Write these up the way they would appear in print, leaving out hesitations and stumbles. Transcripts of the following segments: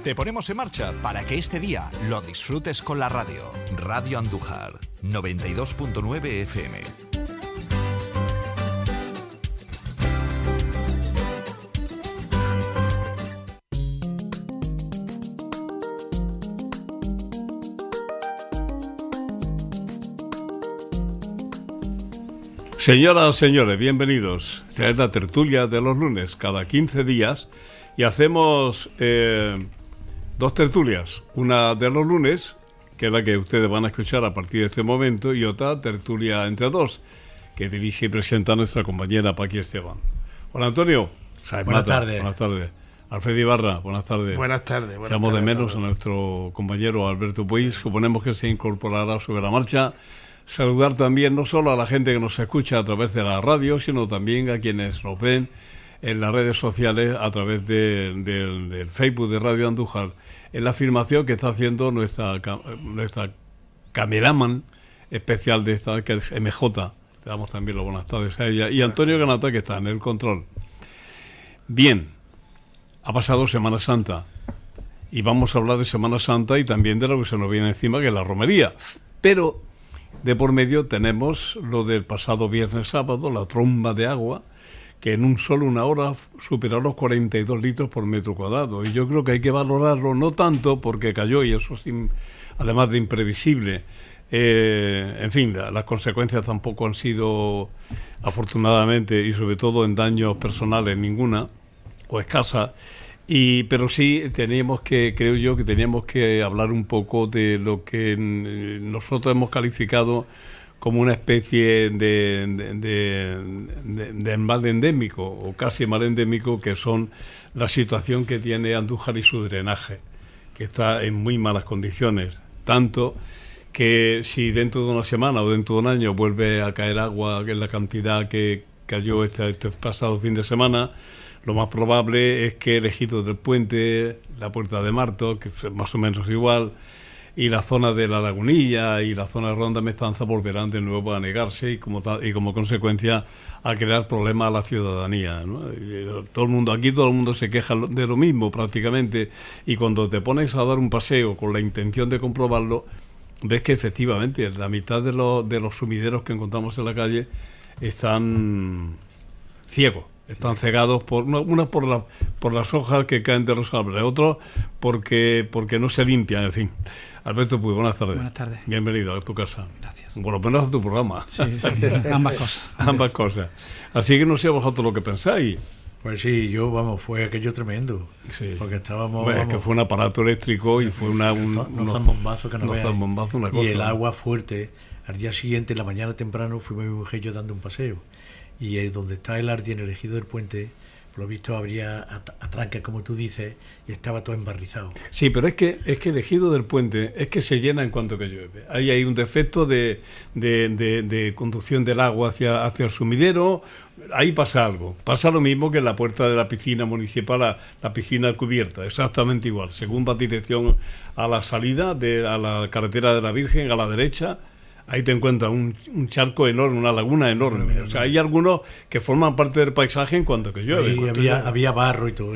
Te ponemos en marcha para que este día lo disfrutes con la radio. Radio Andújar, 92.9 FM. Señoras, señores, bienvenidos. Esta es la tertulia de los lunes, cada 15 días, y hacemos dos tertulias. Una de los lunes, que es la que ustedes van a escuchar a partir de este momento, y otra tertulia entre dos, que dirige y presenta nuestra compañera Paqui Esteban. Hola, Antonio. Buenas tardes. Buenas tardes. Alfred Ibarra, buenas tardes. Buenas tardes. Echamos de menos a nuestro compañero Alberto Puig, suponemos que se incorporará sobre la marcha. Saludar también no solo a la gente que nos escucha a través de la radio, sino también a quienes nos ven en las redes sociales a través del Facebook de Radio Andújar, en la afirmación que está haciendo nuestra cameraman especial de esta, que es MJ. Le damos también las buenas tardes a ella. Y Antonio Ganata, que está en el control. Bien, ha pasado Semana Santa y vamos a hablar de Semana Santa y también de lo que se nos viene encima, que es la romería. Pero de por medio tenemos lo del pasado viernes sábado, la tromba de agua, que en una hora superó los 42 litros por metro cuadrado. Y yo creo que hay que valorarlo, no tanto porque cayó, y eso es además de imprevisible. En fin, las consecuencias tampoco han sido, afortunadamente, y sobre todo en daños personales, ninguna, o escasa. Pero sí creo yo que teníamos que hablar un poco de lo que nosotros hemos calificado como una especie de mal endémico, o casi mal endémico, que son la situación que tiene Andújar y su drenaje, que está en muy malas condiciones, tanto que si dentro de una semana o dentro de un año vuelve a caer agua en la cantidad que cayó este pasado fin de semana, lo más probable es que el ejido del Puente, la Puerta de Marto, que es más o menos igual, y la zona de la Lagunilla y la zona de Ronda Mestanza volverán de nuevo a negarse y como consecuencia a crear problemas a la ciudadanía, ¿no? Todo el mundo se queja de lo mismo prácticamente, y cuando te pones a dar un paseo con la intención de comprobarlo, ves que efectivamente la mitad de los sumideros que encontramos en la calle están ciegos. Están cegados por las hojas que caen de los árboles, otros porque no se limpian, en fin. Alberto Puig, buenas tardes. Buenas tardes. Bienvenido a tu casa. Gracias. Por lo menos a tu programa. Sí, ambas cosas. Ambas cosas. Así que no sé vosotros lo que pensáis. Pues sí, fue aquello tremendo. Sí. Porque estábamos... Bueno, es que fue un aparato eléctrico y fue unos zambombazos que no veas. Una cosa. Y el agua fuerte. Al día siguiente, en la mañana temprano, fuimos mi mujer y yo dando un paseo. Y donde está el Ardi, en el ejido del Puente, por lo visto habría atrancas, como tú dices, y estaba todo embarrizado. Sí, pero es que el ejido del Puente es que se llena en cuanto que llueve. Ahí hay un defecto de conducción del agua hacia el sumidero. Ahí pasa algo. Pasa lo mismo que en la puerta de la piscina municipal, la piscina cubierta, exactamente igual. Según va dirección a la salida, a la carretera de la Virgen, a la derecha, ahí te encuentras un charco enorme, una laguna enorme. O sea, hay algunos que forman parte del paisaje en cuanto que llueve. Había barro y todo.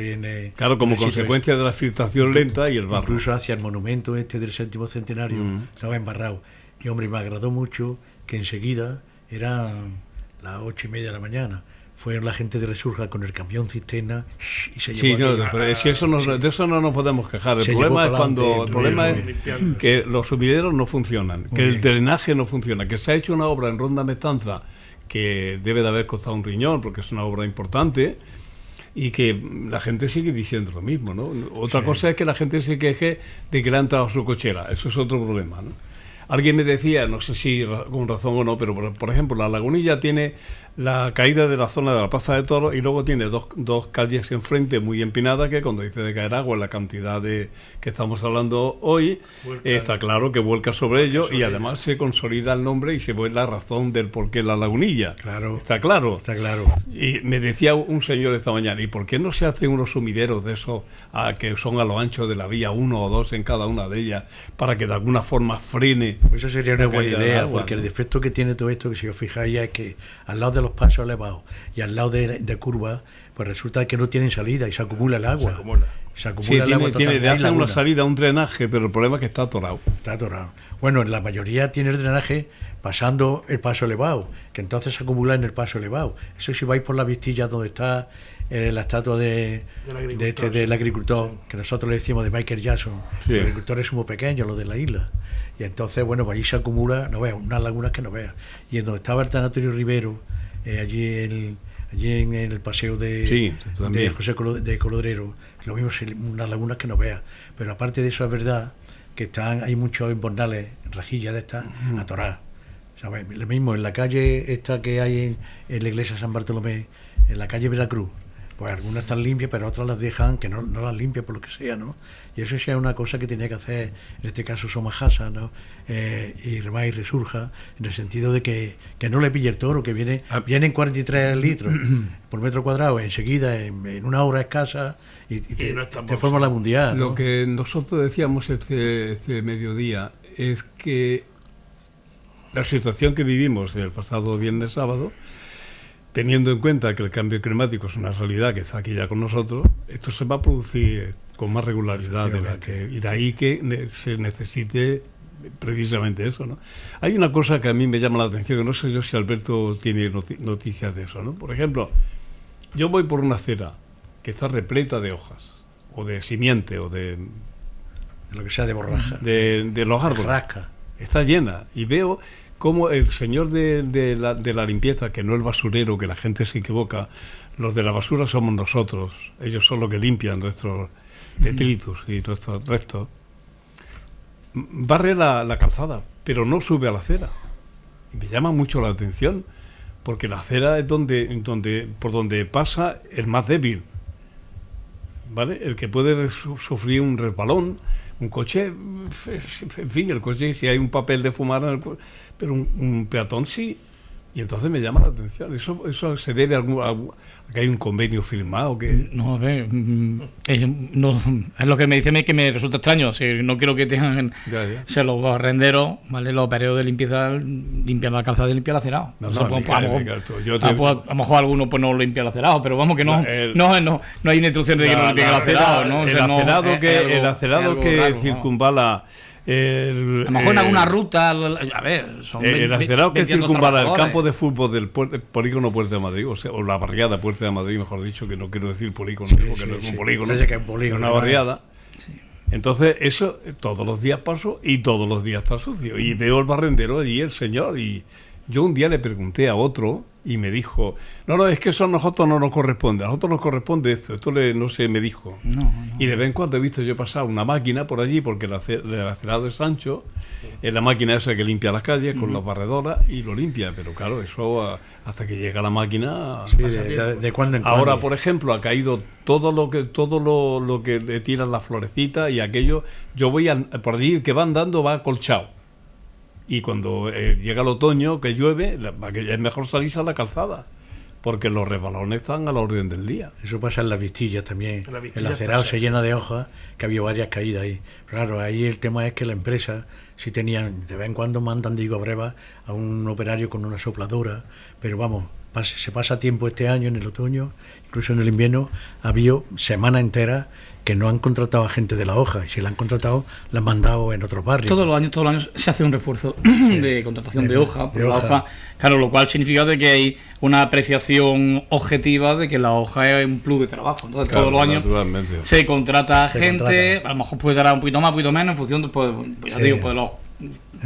Claro, como consecuencia de la filtración lenta y el barro. Incluso hacia el monumento del 7º centenario estaba embarrado. Y hombre, me agradó mucho que enseguida, eran las 8:30 de la mañana, fueron la gente de Resurja con el camión cisterna y se llevó... Sí, pero si de eso no nos podemos quejar. El problema es que los sumideros no funcionan, que el drenaje no funciona, que se ha hecho una obra en Ronda Mestanza que debe de haber costado un riñón porque es una obra importante, y que la gente sigue diciendo lo mismo, ¿no? Otra cosa es que la gente se queje de que le han entrado su cochera. Eso es otro problema, ¿no? Alguien me decía, no sé si con razón o no, pero por ejemplo, la Lagunilla tiene la caída de la zona de la Plaza de Toros y luego tiene dos calles enfrente muy empinadas que cuando dice de caer agua en la cantidad de que estamos hablando hoy, está claro que vuelca sobre ello y además se consolida el nombre y se ve la razón del por qué la Lagunilla. Claro. Está claro. Está claro. Y me decía un señor esta mañana, ¿y por qué no se hacen unos sumideros de esos que son a lo ancho de la vía, 1 o 2 en cada una de ellas, para que de alguna forma frene? Pues eso sería una buena idea, porque el defecto que tiene todo esto, que si os fijáis, es que al lado de los pasos elevados y al lado de curvas, pues resulta que no tienen salida y se acumula el agua. Se acumula el agua tiene de hacer una laguna. salida, un drenaje, pero el problema es que está atorado. Está atorado. Bueno, en la mayoría tiene el drenaje pasando el paso elevado, que entonces se acumula en el paso elevado. Eso si vais por la Vistilla donde está la estatua del agricultor, sí, que nosotros le decimos de Michael Jackson. Sí. El agricultor es muy pequeño, lo de la isla. Y entonces, bueno, pues ahí se acumula, no veas, unas lagunas que no veas. Y en donde estaba el Tanatorio Rivero, allí en el paseo de José de Colodrero, lo mismo, unas lagunas que no veas. Pero aparte de eso es verdad que hay muchos invernales, rajillas de estas, atoradas. ¿Sabes? Lo mismo en la calle esta que hay en la iglesia San Bartolomé, en la calle Veracruz, pues algunas están limpias, pero otras las dejan que no las limpian por lo que sea, ¿no? Y eso sí es una cosa que tenía que hacer, en este caso Somajasa, ¿no? Y Remar y Resurja, en el sentido de que no le pille el toro, que vienen 43 litros por metro cuadrado enseguida, en una hora escasa, y te forma la mundial, ¿no? Lo que nosotros decíamos este mediodía es que la situación que vivimos el pasado viernes sábado, teniendo en cuenta que el cambio climático es una realidad que está aquí ya con nosotros, esto se va a producir con más regularidad y de ahí que se necesite precisamente eso, ¿no? Hay una cosa que a mí me llama la atención, que no sé yo si Alberto tiene noticias de eso, ¿no? Por ejemplo, yo voy por una acera que está repleta de hojas, o de simiente, o de lo que sea, de borraja, de los árboles. Rasca. Está llena, y veo como el señor de la limpieza, que no el basurero, que la gente se equivoca, los de la basura somos nosotros, ellos son los que limpian nuestros detritus y nuestros restos, barre la calzada, pero no sube a la acera. Y me llama mucho la atención, porque la acera es por donde pasa el más débil, ¿vale? El que puede sufrir un resbalón, un coche, en fin, el coche, si hay un papel de fumar, pero un peatón sí. Y entonces me llama la atención. ¿Eso se debe a que hay un convenio firmado? Que No, a ver, es lo que me dice que me resulta extraño. O sea, no quiero que tengan los arrenderos, ¿vale? Los periodos de limpieza, limpian la calzada y limpian el acerado. A lo mejor alguno pues no limpia el acerado, pero vamos que no hay una instrucción de que no limpien el acerado, ¿no? El acerado que circunvala a lo mejor en alguna ruta, a ver, son el acerado que circunvala el campo de fútbol del polígono Puerta de Madrid, o la barriada Puerta de Madrid, mejor dicho, que no quiero decir polígono, porque no es un polígono, es una barriada. Sí. Entonces, eso todos los días paso y todos los días está sucio. Y veo el barrendero allí, el señor, y yo un día le pregunté a otro y me dijo, no, es que eso a nosotros no nos corresponde, a nosotros nos corresponde esto no sé, me dijo. No. Y de vez en cuando he visto yo pasar una máquina por allí, porque el acerado es ancho, es la máquina esa que limpia las calles con las barredoras y lo limpia, pero claro, eso hasta que llega la máquina... Sí, de cuando en cuando. Ahora, por ejemplo, ha caído todo lo que le tiran las florecitas y aquello, yo voy por allí, que va andando va acolchado. Y cuando llega el otoño, que llueve, es mejor salirse a la calzada, porque los resbalones están a la orden del día. Eso pasa en las Vistillas también. El acerado se llena de hojas, que había varias caídas ahí. Claro, ahí el tema es que la empresa sí tenían, de vez en cuando mandan, brevas a un operario con una sopladora, pero vamos, se pasa tiempo este año, en el otoño, incluso en el invierno, ha habido semanas enteras que no han contratado a gente de la hoja, y si la han contratado, la han mandado en otros barrios. Todos los años se hace un refuerzo de contratación de hoja, por la hoja, claro, lo cual significa de que hay una apreciación objetiva de que la hoja es un plus de trabajo. Entonces, claro, todos los años se contrata gente, a lo mejor puede dar un poquito más, un poquito menos, en función de, pues ya digo, pues los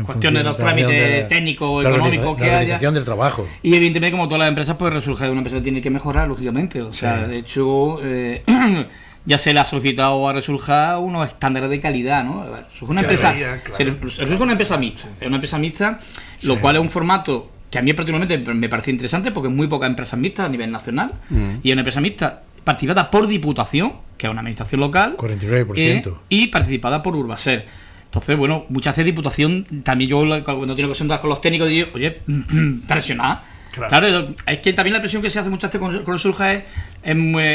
cuestiones de los trámites técnicos, económicos que haya. La organización del trabajo. Y evidentemente, como todas las empresas, pues Resurja es una empresa que tiene que mejorar, lógicamente. O sea, de hecho, ya se le ha solicitado a Resurja unos estándares de calidad, ¿no? Es una empresa, Resurja es una empresa mixta, lo cual es un formato que a mí particularmente me parece interesante, porque es muy pocas empresas mixtas a nivel nacional, y es una empresa mixta participada por Diputación, que es una administración local, 49%, y participada por Urbaser. Entonces, bueno, muchas veces Diputación, también yo cuando tengo que sentar con los técnicos digo, oye, presionar. Claro, es que también la presión que se hace muchas veces con Resurja es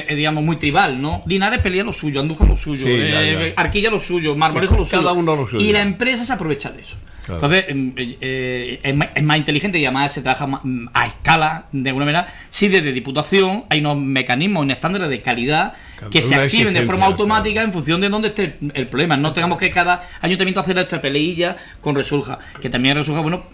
digamos, muy tribal, ¿no? Linares pelea lo suyo, Andújar lo suyo, Arquilla lo suyo, Marmolejo lo suyo. Cada uno lo suyo. Y la empresa se aprovecha de eso. Claro. Entonces, es más inteligente y además se trabaja a escala, de alguna manera. Sí, desde Diputación hay unos mecanismos, unos estándares de calidad que se activen de forma automática en función de dónde esté el problema. No tengamos que cada ayuntamiento hacer esta peleilla con Resurja, que también Resurja, bueno,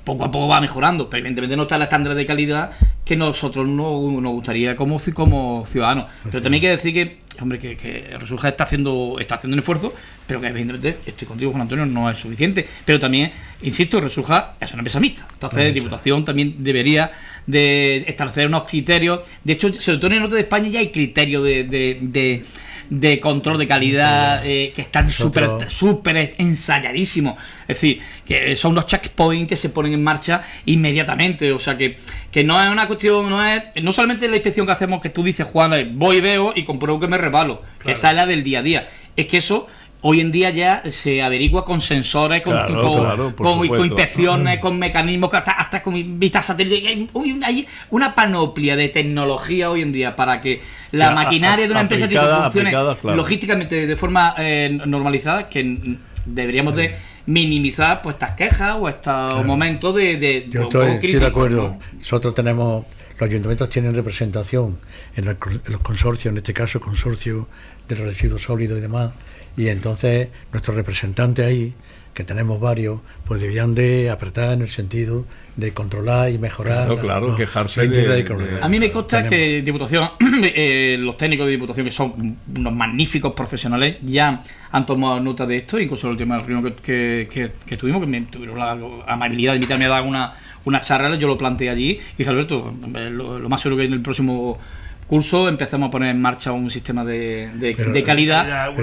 poco a poco va mejorando, pero evidentemente no está el estándar de calidad que nosotros nos gustaría como ciudadanos. Pero también hay que decir que, hombre, que Resurja está haciendo un esfuerzo, pero que evidentemente, estoy contigo, Juan Antonio, no es suficiente. Pero también, insisto, Resurja es una empresa mixta. Entonces, Diputación también debería de establecer unos criterios. De hecho, sobre todo en el norte de España ya hay criterios de control de calidad que están súper ensayadísimos. Es decir, que son unos checkpoints que se ponen en marcha inmediatamente. O sea, que no es una cuestión, no solamente la inspección que hacemos, que tú dices, Juan, voy y veo y compruebo que me resbalo, claro, que esa es la del día a día. Es que eso hoy en día ya se averigua con sensores, con inspecciones, con mecanismos, hasta con vistas satélites. Hay una panoplia de tecnología hoy en día para que la maquinaria de una empresa funcione logísticamente de forma normalizada, que deberíamos de minimizar pues estas quejas o estos momentos de yo estoy de acuerdo, ¿no? Nosotros tenemos, los ayuntamientos tienen representación en los consorcios, en este caso consorcio de residuos sólidos y demás, y entonces nuestros representantes ahí, que tenemos varios, pues debían de apretar en el sentido de controlar y mejorar. Claro, quejarse de... A mí me consta que Diputación, los técnicos de Diputación, que son unos magníficos profesionales, ya han tomado nota de esto, incluso el último reunión que tuvimos, que me tuvieron la amabilidad de invitarme a dar una charla, yo lo planteé allí, y dije, Alberto, lo más seguro que en el próximo curso empezamos a poner en marcha un sistema de calidad,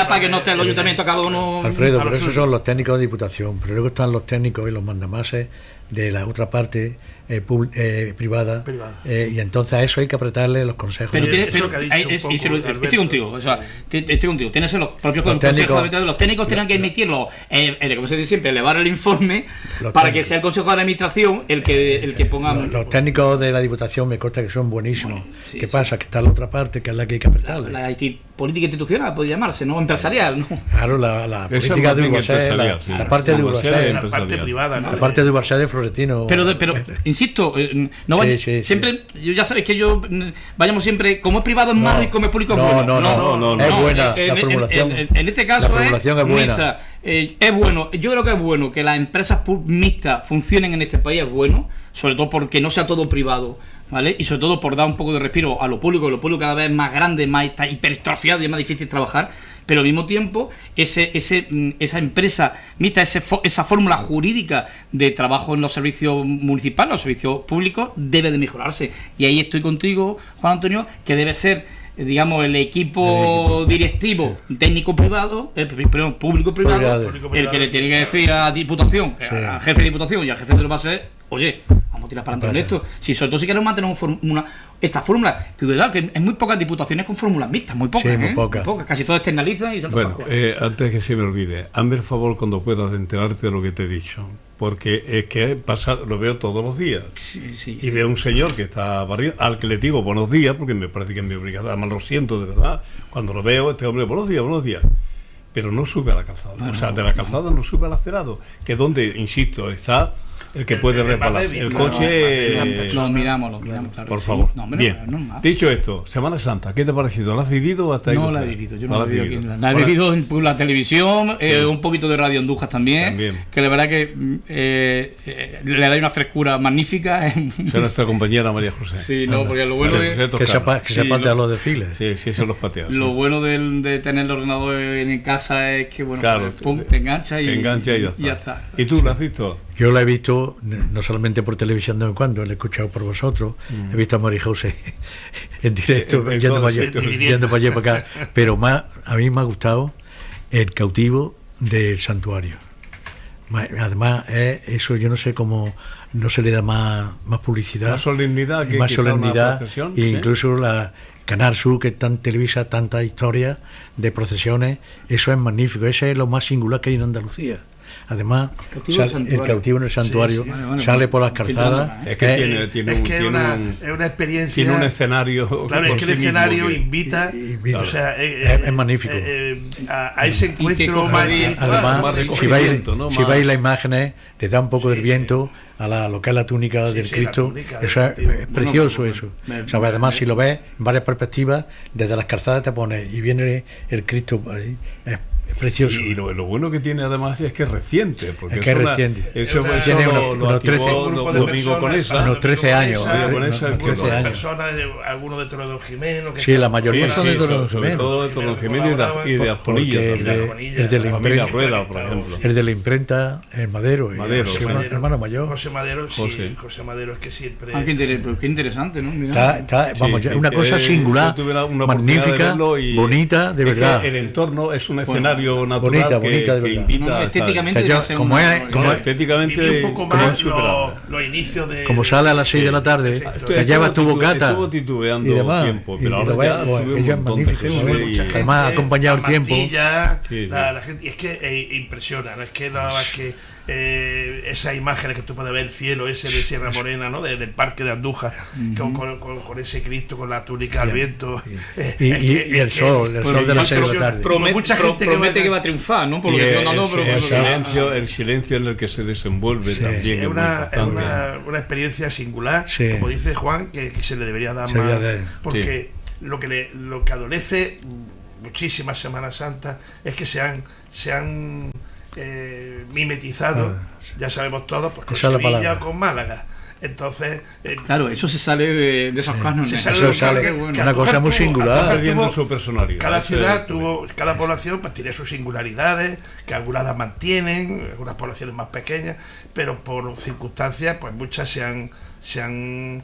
para que no esté el ayuntamiento cada uno. Alfredo, pero esos son los técnicos de Diputación, pero luego están los técnicos y los mandamases de la otra parte privada. Y entonces a eso hay que apretarle los consejos. Estoy contigo, o sea, estoy contigo. Tienes los propios consejos, los técnicos tienen que emitirlo, como se dice siempre, elevar el informe para que sea el Consejo de Administración el que ponga. Los técnicos de la Diputación me consta que son buenísimos. ¿Qué pasa? Que está la otra parte, que es la que hay que apretarle. La política institucional puede llamarse, no empresarial, ¿no? Claro, la política de Urbasé, la parte de Urbasé, la parte privada, ¿no? La parte de Urbasé de Florentino. Pero insisto, no siempre, ya sabes que vayamos siempre, como es privado es malo y como es público es bueno. No, es buena la formulación. En este caso la formulación es buena. Mixta. Es bueno, yo creo que es bueno que las empresas mixtas funcionen en este país, es bueno, sobre todo porque no sea todo privado, ¿vale? Y sobre todo por dar un poco de respiro a lo público cada vez es más grande, más está hipertrofiado y es más difícil trabajar, pero al mismo tiempo esa empresa mixta, esa fórmula jurídica de trabajo en los servicios municipales, los servicios públicos, debe de mejorarse. Y ahí estoy contigo, Juan Antonio, que debe ser, digamos, el equipo directivo técnico-privado, público-privado, el que le tiene que decir a Diputación, al jefe de Diputación y al jefe de base, oye, vamos a tirar para adelante con esto. Si sobre todo si queremos mantener esta fórmula, que verdad que hay muy pocas diputaciones con fórmulas mixtas, muy pocas, muy pocas. Casi todas externalizan y se Bueno, antes que se me olvide, hazme el favor cuando puedas de enterarte de lo que te he dicho, porque es que pasa, lo veo todos los días. Sí. Y veo un señor que está barriendo, al que le digo buenos días, porque me parece que es mi obligación, además lo siento de verdad, cuando lo veo, este hombre, buenos días, pero no sube a la calzada, o sea, de la calzada no sube al acerado, que es donde, insisto, está el que puede resbalar. El coche... Lo miramos, claro. Por favor. Bien. No, dicho esto, Semana Santa, ¿qué te ha parecido? ¿La has vivido hasta ahí? No la he vivido, yo no la he vivido aquí. La he vivido en la televisión, un poquito de Radio Andújar también, que la verdad que le da una frescura magnífica. Es nuestra compañera María José. Sí, no, porque lo bueno es... Que se patea los desfiles. Sí, eso los patea. Lo bueno de tener el ordenador en casa es que, bueno, claro, pues, pum, te engancha y ya está. ¿Y tú la has visto? Yo la he visto, no solamente por televisión de vez en cuando, la he escuchado por vosotros, he visto a María José en directo, yendo para allá para acá, pero a mí me ha gustado el cautivo del santuario. Además, eso yo no sé cómo no se le da más publicidad, más solemnidad, más solemnidad, e incluso la Canal Sur, que televisa tantas historias de procesiones, eso es magnífico, ese es lo más singular que hay en Andalucía. Además, el cautivo en el santuario sale por las calzadas. Es que tiene una experiencia. Tiene un escenario. Claro, es que el escenario invita. O sea, es magnífico. A ese encuentro más. Además, si veis las imágenes, le da un poco del viento a lo que es la túnica del Cristo. Eso es precioso, eso. O sea, además, si lo ves en varias perspectivas, desde las calzadas te pones y viene el Cristo ahí. Es precioso. Y lo bueno que tiene además es que es reciente. Porque es que es reciente. Eso tiene unos 13 unos 13 años. Personas, algunos de Toledo Jimeno. Sí, la mayoría son de Toledo Jimeno. Todo de Toledo Jimeno y de Arjonilla. El de la imprenta, Rueda, por ejemplo. El de la imprenta, el Madero. Hermano mayor. José Madero, sí. José Madero es que siempre. Qué interesante, ¿no? Vamos, una cosa singular, magnífica, bonita, de verdad. El entorno es un escenario natural que invita estéticamente estéticamente un poco más los inicios de como sale a las 6 de la tarde, te llevas tu bocata estuvo titubeando tiempo, pero ahora ella es magnífica, además ha acompañado el tiempo. La gente, y es que impresiona, no es que esas imágenes que tú puedes ver, el cielo ese de Sierra Morena, ¿no? Del parque de Andújar, con ese Cristo con la túnica al viento, y el sol de las 6 de la tarde. Promete que va a triunfar, ¿no? El silencio en el que se desenvuelve también es una experiencia singular, como dice Juan, que se le debería dar más, porque lo que adolece muchísimas Semanas Santas es que se han mimetizado, ya sabemos todos, pues con Sevilla o con Málaga. Entonces, claro, eso se sale de esos cánones. Eso sale una cosa muy singular. Perdiendo su personalidad. Cada ciudad cada población pues tiene sus singularidades, que algunas las mantienen, algunas poblaciones más pequeñas, pero por circunstancias, pues muchas se han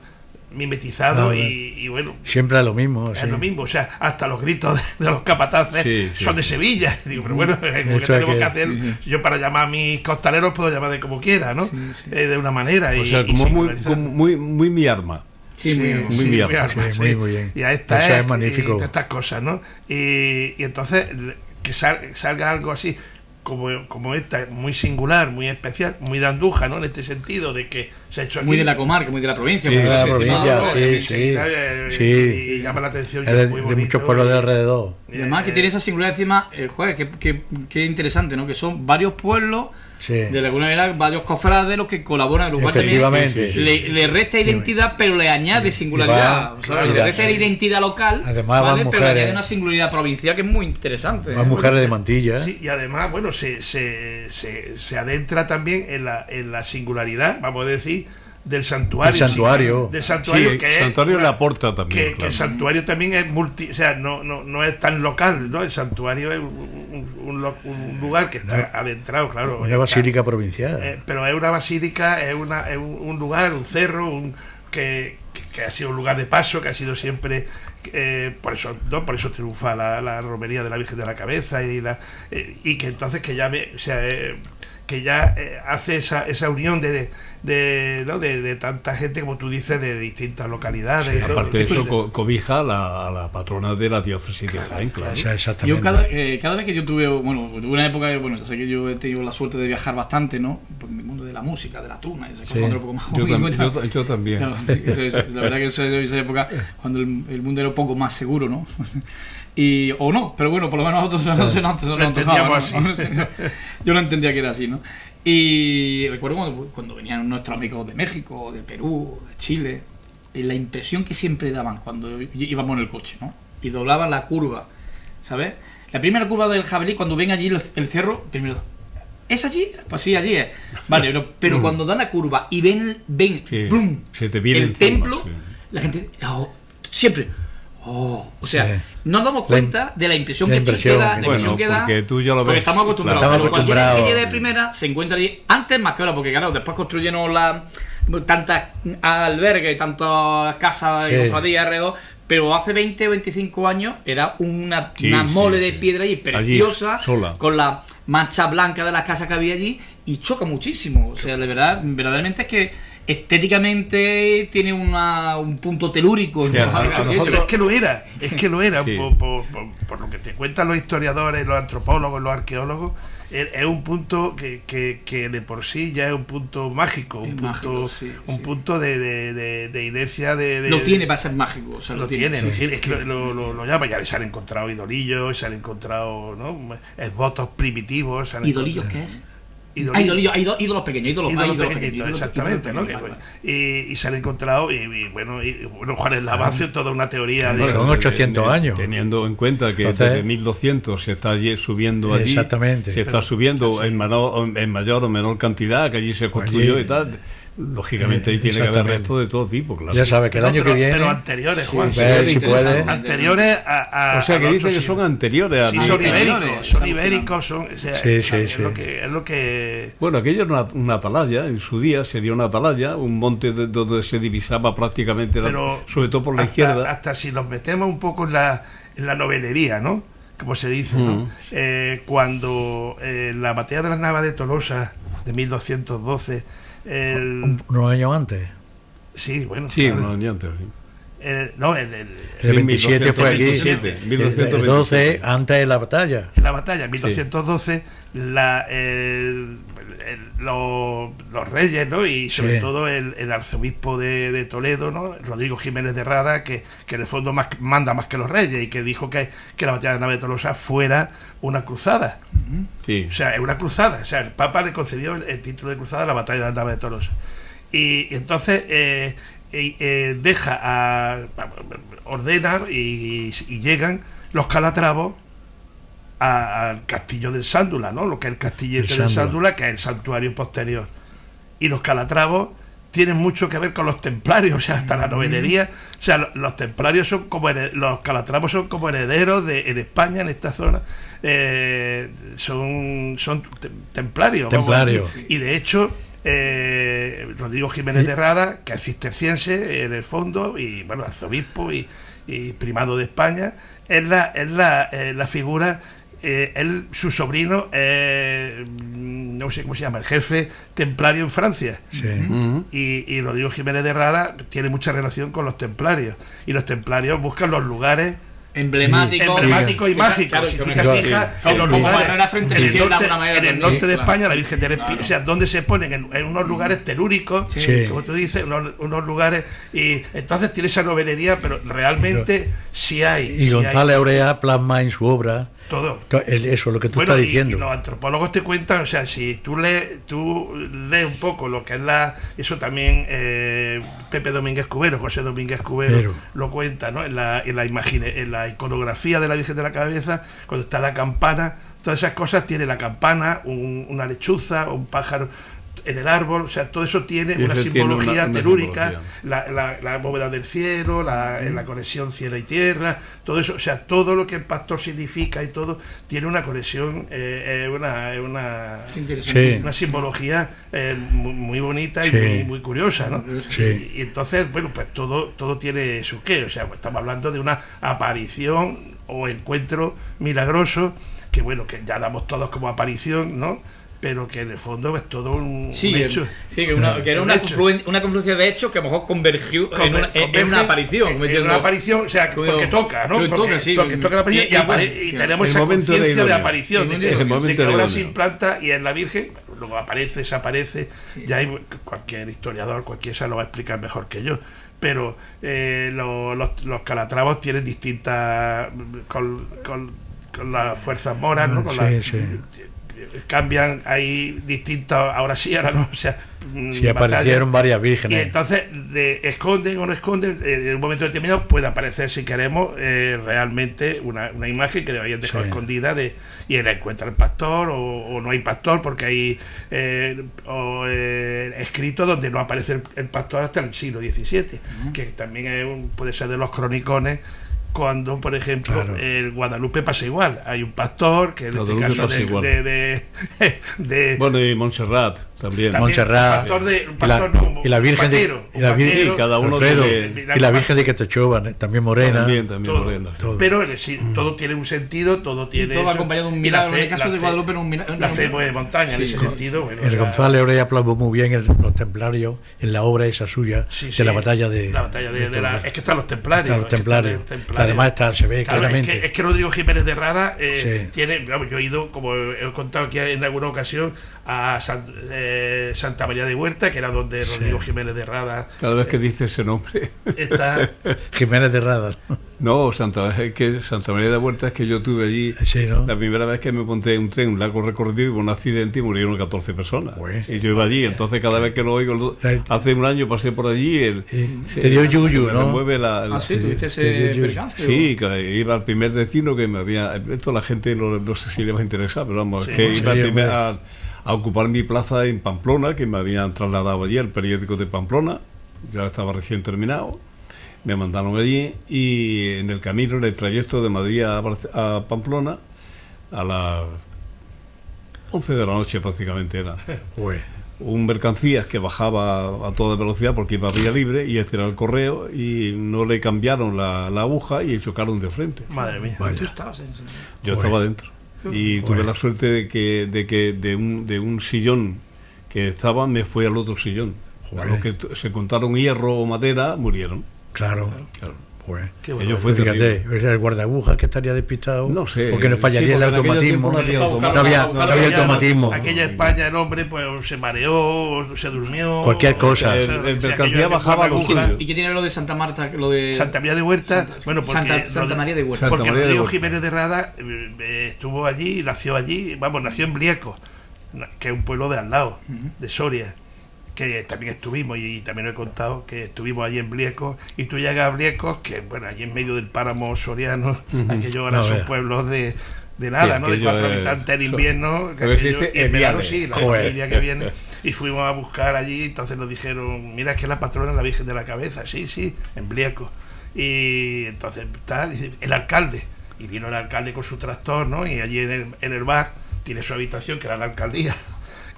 mimetizado y bueno, siempre es lo mismo. Es lo mismo, o sea, hasta los gritos de los capataces son de Sevilla. Digo, pero bueno, ¿qué tenemos que hacer? Yo para llamar a mis costaleros puedo llamar de como quiera, ¿no? De una manera. O sea, muy mi arma. Muy bien. Y a esta es magnífico. Y estas cosas, ¿no? Y entonces, que salga algo así como esta, muy singular, muy especial, muy de Andújar, ¿no? En este sentido de que se ha hecho aquí. Muy de la comarca, muy de la provincia. Y llama la atención. De muchos pueblos de alrededor. Y además que tiene esa singularidad encima, que interesante, ¿no? Que son varios pueblos, de alguna manera, varios cofrades los que colaboran, lo cual también le resta identidad, pero le añade singularidad. Le resta la identidad local, además, ¿vale? Pero le añade una singularidad provincial que es muy interesante. Más mujeres de mantilla. Sí, y además, bueno, se adentra también en la singularidad, vamos a decir, del santuario. Del santuario, que el santuario le aporta también. Que el santuario también es o sea, no es tan local, ¿no? El santuario es un lugar que está adentrado, claro. Una basílica provincial. Pero es una basílica, es un lugar, un cerro, que ha sido un lugar de paso, que ha sido siempre. Por eso triunfa la romería de la Virgen de la Cabeza y que entonces que ya hace esa unión de tanta gente, como tú dices, de distintas localidades. Aparte de eso, cobija a la patrona de la diócesis de Jaén, claro. Exactamente. Yo cada vez que yo tuve una época, sé que yo he tenido la suerte de viajar bastante, ¿no? Por el mundo de la música, de la tuna, un poco más yo también. Claro, la verdad que eso es de esa época cuando el mundo era un poco más seguro, ¿no? O no, pero bueno, por lo menos nosotros no entendíamos así. Yo no entendía que era así, ¿no? Y recuerdo cuando venían nuestros amigos de México, de Perú, de Chile, la impresión que siempre daban cuando íbamos en el coche, ¿no? Y doblaban la curva, ¿sabes? La primera curva del Jabalí, cuando ven allí el cerro, primero, ¿es allí? Pues sí, allí es. Vale, pero cuando dan la curva y ven ¡plum! Se te viene el templo, la gente, siempre... o sea, nos damos cuenta de la impresión que queda, porque tú ya lo ves, porque estamos acostumbrados. Cualquiera que llegue de primera se encuentra allí antes más que ahora, porque claro, después construyeron tantas albergues, tantas casas y cofradías alrededor, pero hace 20 o 25 años era una mole de piedra allí preciosa, sola, con la mancha blanca de las casas que había allí, y choca muchísimo. O sea, de verdad, verdaderamente es que estéticamente tiene un punto telúrico. Sí, ¿no? Pero es que lo era, Sí. por lo que te cuentan los historiadores, los antropólogos, los arqueólogos, es un punto que de por sí ya es un punto mágico, Es mágico, sí. punto de inercia Lo tiene para ser mágico. O sea, lo tiene, es que lo llama, ya se han encontrado idolillos, se han encontrado, ¿no?, esbotos primitivos. ¿Idolillos qué es? Ídolos pequeños, ídolos pequeñitos, exactamente, ¿no? Y se han encontrado, y bueno, Juan el Lavacio, toda una teoría de... Son 800 años. Teniendo en cuenta que Entonces, desde 1200 se está subiendo allí, exactamente. se está subiendo en mayor o menor cantidad, que allí se construyó y tal. Lógicamente ahí tiene que haber exactamente. restos de todo tipo, claro. Ya sabes que el año que viene... Pero anteriores, Juan. si puede. Anteriores O sea, que a dice que los son anteriores a... Sí, son ibéricos, o sea, Sí. es lo que... Bueno, aquello era una atalaya, en su día sería una atalaya, un monte donde se divisaba prácticamente, Pero sobre todo por la izquierda. Hasta si nos metemos un poco en la novelería, ¿no?, como se dice, ¿no? Cuando la batalla de las Navas de Tolosa de 1212... unos años antes. Sí, bueno. Sí, claro. unos años antes, sí. No, El 27 fue aquí. 1227. El 12 antes de la batalla. En la batalla, en 1212, los reyes, ¿no?, y sobre todo el arzobispo de Toledo, ¿no?, Rodrigo Jiménez de Rada, que en el fondo manda más que los reyes, y que dijo que la batalla de Nava de Tolosa fuera una cruzada. Sí. O sea, es una cruzada. O sea, el Papa le concedió el título de cruzada a la batalla de Nava de Tolosa. Y entonces ordena y llegan los calatravos al castillo del Sándula, ¿no?, lo que es el castillete del Sándula, que es el santuario posterior. Y los calatravos tienen mucho que ver con los templarios, o sea, hasta la novelería. O sea, los templarios son como los calatravos son como herederos en España, en esta zona, son templarios. Templarios. Y de hecho, Rodrigo Jiménez de Rada, que es cisterciense en el fondo, y bueno, arzobispo y primado de España, es la figura. Su sobrino, no sé cómo se llama, el jefe templario en Francia. Sí. Y Rodrigo Jiménez de Rada tiene mucha relación con los templarios, y los templarios buscan los lugares emblemáticos y mágicos. Claro, si tú que te me- fijas en los como lugares barrera frente al en el cielo, de norte, alguna manera, en el también, norte de claro. España, la Virgen del Espíritu, o sea, donde se ponen en unos lugares telúricos, Sí. como tú dices, unos lugares, y entonces tiene esa novelería, pero realmente sí hay. Y sí González hay Aurea plasma en su obra todo. eso, lo que tú Bueno, estás y diciendo. los antropólogos te cuentan, o sea, si tú lees un poco lo que es eso también Pepe Domínguez Cubero, José Domínguez Cubero lo cuenta, ¿no?, en la iconografía de la Virgen de la Cabeza, cuando está la campana, todas esas cosas, tiene la campana, una lechuza, un pájaro en el árbol, o sea, todo eso tiene una simbología una telúrica, simbología. La bóveda del cielo, la conexión cielo y tierra, todo eso, o sea, todo lo que el pastor significa y todo tiene una conexión, una simbología muy bonita y muy curiosa, ¿no? Sí. Y entonces, bueno, pues todo tiene su qué, o sea, pues estamos hablando de una aparición o encuentro milagroso, que bueno, que ya damos todos como aparición, ¿no?, pero que en el fondo es todo un hecho. Sí, que era una confluencia de hechos que a lo mejor convergió en una aparición. En una aparición, o sea, porque toca, ¿no? Porque toca la aparición y tenemos esa conciencia de aparición, de que ahora se implanta y en la Virgen, luego aparece, desaparece, ya hay cualquier historiador, cualquiera lo va a explicar mejor que yo. Pero los calatravos tienen distintas con las fuerzas moras, ¿no? Cambian, hay distintas, ahora sí, ahora no, o sea, sí, aparecieron varias vírgenes. Y entonces, esconden o no esconden, en un momento determinado puede aparecer, si queremos, realmente una imagen que le habían dejado escondida y la encuentra el pastor, o no hay pastor, porque hay escritos donde no aparece el pastor hasta el siglo XVII, que también puede ser de los cronicones, cuando, por ejemplo, el Guadalupe pasa igual. Hay un pastor que en este caso bueno, y Montserrat también. Montserrat, y la Virgen de cada uno y la Virgen de Quetochoba, también morena. También morena. Todo. Pero todo tiene un sentido, todo tiene. Y todo acompañado de un milagro. En el caso de Guadalupe, la fe mueve montaña, en ese sentido. Bueno, el González Oreja plasmó muy bien los templarios en la obra esa suya de la batalla de. La batalla es que están los templarios. Están los templarios. Además se ve claramente. Es que Rodrigo Jiménez de Rada tiene. Yo he ido, como he contado aquí en alguna ocasión, a Santa María de Huerta, que era donde Rodrigo Jiménez de Rada. Cada vez que dice ese nombre. Está Jiménez de Rada. No, Santa María de Huerta es que yo tuve allí la primera vez que me monté en un tren, un largo recorrido, y hubo un accidente y murieron 14 personas. Y yo iba allí, entonces cada vez que lo oigo, hace un año pasé por allí, te dio yuyu, ¿no? Me mueve ¿tuviste ese percance? Sí, que iba al primer destino que me había. Esto la gente no sé si le va a interesar, pero vamos, que iba a ocupar mi plaza en Pamplona, que me habían trasladado allí al periódico de Pamplona, ya estaba recién terminado. Me mandaron allí y en el camino, en el trayecto de Madrid a Pamplona, a las 11 de la noche prácticamente era. Un mercancías que bajaba a toda velocidad porque iba a vía libre, y este era el correo, y no le cambiaron la aguja y chocaron de frente. Madre mía. ¿Tú estabas Yo estaba dentro. Y tuve la suerte de que de un sillón que estaba me fue al otro sillón. A los que se contaron hierro o madera murieron. Claro. Bueno, fíjate, el guardagujas que estaría despistado, no sé, porque nos fallaría el automatismo. No había automatismo. Aquella España, el hombre pues se mareó, se durmió, cualquier cosa. El mercancía bajaba los suyos. ¿Y qué tiene lo de Santa Marta, lo de Santa María de Huerta? Bueno, porque Santa María de Huerta. Porque Rodrigo Jiménez de Rada estuvo allí, nació en Blieco, que es un pueblo de al lado, de Soria, que también estuvimos, y también lo he contado, que estuvimos allí en Bliecos, y tú llegas a Bliecos, que bueno, allí en medio del páramo soriano, aquellos ahora son pueblos de nada, ¿no? De 4 habitantes en invierno, que en verano sí, la familia que viene, y fuimos a buscar allí, entonces nos dijeron, mira, es que la patrona es la Virgen de la Cabeza, sí, en Bliecos, y entonces está el alcalde, y vino el alcalde con su tractor, ¿no? Y allí en el bar tiene su habitación, que era la alcaldía.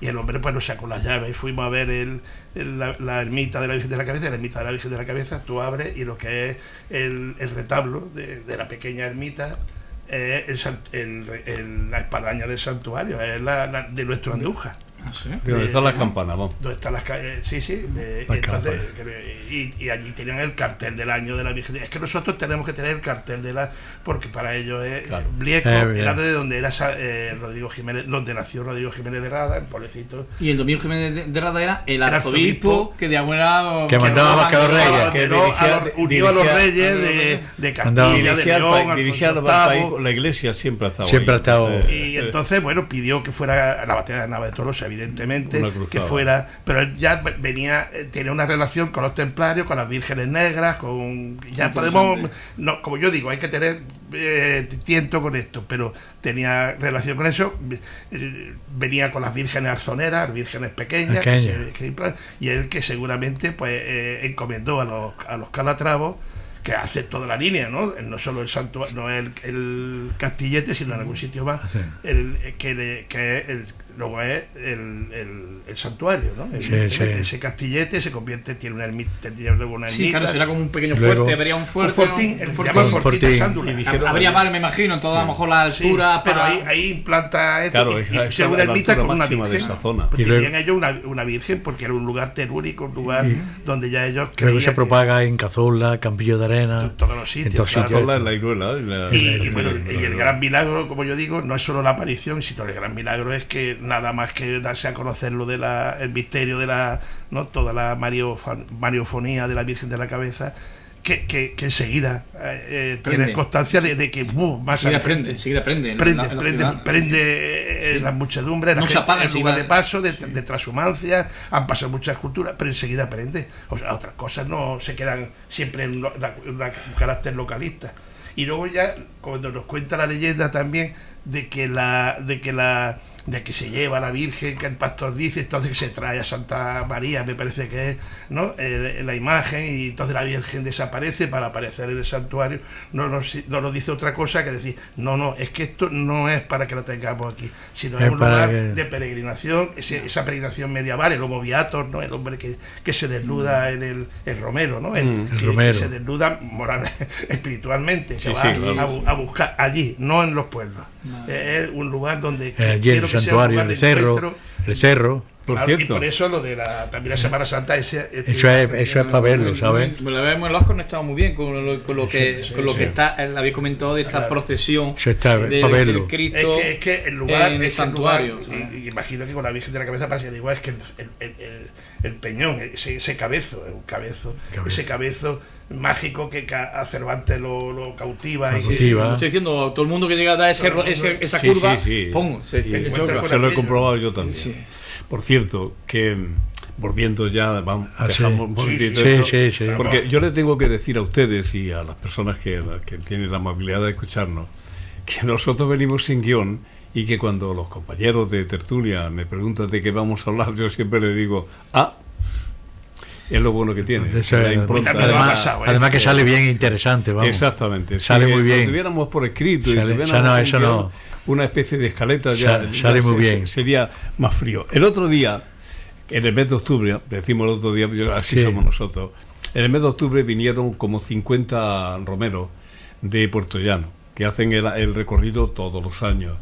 Y el hombre pues nos sacó las llaves y fuimos a ver la ermita de la Virgen de la Cabeza. La ermita de la Virgen de la Cabeza, tú abres y lo que es el retablo de la pequeña ermita es la espadaña del santuario, es la de nuestro Andújar. ¿Dónde están las campanas? ¿Dónde están las entonces, y allí tenían el cartel del año de la Virgen. Es que nosotros tenemos que tener el cartel porque para ellos es Blieco, era de donde era Rodrigo Jiménez, donde nació Rodrigo Jiménez de Rada, el pueblecito. Y el Domingo Jiménez de Rada era el arzobispo que de alguna que mandaba más que a los reyes, que unió a los reyes de Castilla, de León, dirigía la iglesia, siempre ha estado y entonces bueno, pidió que fuera a la batalla de Nava de Tolosa, evidentemente, que fuera, pero él ya tenía una relación con los templarios, con las vírgenes negras, ya podemos, no, como yo digo, hay que tener tiento con esto, pero tenía relación con eso, venía con las vírgenes arzoneras, vírgenes pequeñas, y él que seguramente pues encomendó a los calatravos, que hace toda la línea, ¿no? No solo el santuario, no el Castillete, sino en algún sitio más, luego es el santuario, ¿no? Ese Castillete se convierte, tiene una ermita, luego una ermita. Sí, claro, será como un pequeño fuerte, habría un fuerte. Un fortín de Sándula. Habría bar, me imagino, todo a lo mejor la altura. Pero ahí implanta esto, y se una ermita con una virgen. Pues tenían ellos una virgen, porque era un lugar telúrico, un lugar donde ya ellos creo que se propaga en Cazorla, Campillo de Arena, todos los sitios. Cazorla, en la Iruela. Y el gran milagro, como yo digo, no es solo la aparición, sino el gran milagro es que nada más que darse a conocer lo de el misterio de toda la mariofonía de la Virgen de la Cabeza, que enseguida tiene constancia de que más prende las muchedumbres, la gente en lugar de paso, de transhumancia, han pasado muchas culturas, pero enseguida prende. O sea, otras cosas no se quedan siempre en un carácter localista. Y luego ya, cuando nos cuenta la leyenda también de que la de que se lleva a la Virgen, que el pastor dice, entonces que se trae a Santa María, me parece que es, ¿no? La imagen, y entonces la Virgen desaparece para aparecer en el santuario. No nos dice otra cosa que decir, no, es que esto no es para que lo tengamos aquí, sino es un lugar de peregrinación, esa peregrinación medieval, el Homo Viator, ¿no? El hombre que se desnuda en el Romero, ¿no? Que se desnuda moral, espiritualmente, que va a buscar allí, no en los pueblos. Es un lugar donde allí el santuario, el cerro. Por claro, cierto. Y por eso lo de también la Semana Santa eso es para verlo, ¿sabes? Lo has conectado muy bien con lo que está, habéis comentado de esta procesión del Cristo es que el lugar, en el santuario. Y imagino que con la Virgen de la Cabeza pasa igual, es que el peñón, ese cabezo, ese cabezo mágico que a Cervantes lo cautiva. Estoy diciendo, todo el mundo que llega a dar esa curva, se lo he comprobado yo también. Sí. Por cierto, que volviendo ya, dejamos un momentito esto, porque yo le tengo que decir a ustedes y a las personas que tienen la amabilidad de escucharnos, que nosotros venimos sin guión, y que cuando los compañeros de tertulia me preguntan de qué vamos a hablar, yo siempre les digo, es lo bueno que tiene. Además que sale bien interesante, vamos. Exactamente. Sale muy bien. Si lo tuviéramos por escrito y tuviéramos una especie de escaleta, sale muy bien. Sería más frío. El otro día, en el mes de octubre, decimos el otro día, así somos nosotros, en el mes de octubre vinieron como 50 romeros de Puerto Llano, que hacen el recorrido todos los años.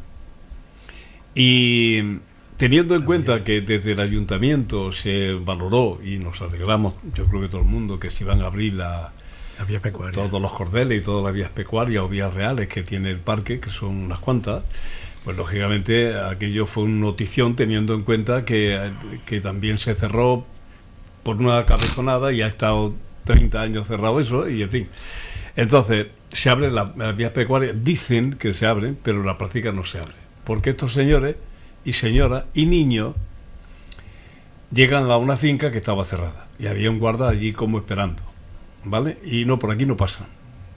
Y teniendo en cuenta que desde el ayuntamiento se valoró, y nos alegramos, yo creo que todo el mundo, que se iban a abrir la vía pecuaria, todos los cordeles y todas las vías pecuarias o vías reales que tiene el parque, que son unas cuantas, pues lógicamente aquello fue una notición, teniendo en cuenta que también se cerró por una cabezonada y ha estado 30 años cerrado eso, y en fin. Entonces, se abren las vías pecuarias, dicen que se abren, pero en la práctica no se abre, porque estos señores y señoras y niños llegan a una finca que estaba cerrada y había un guarda allí como esperando, ¿vale? Y no, por aquí no pasan.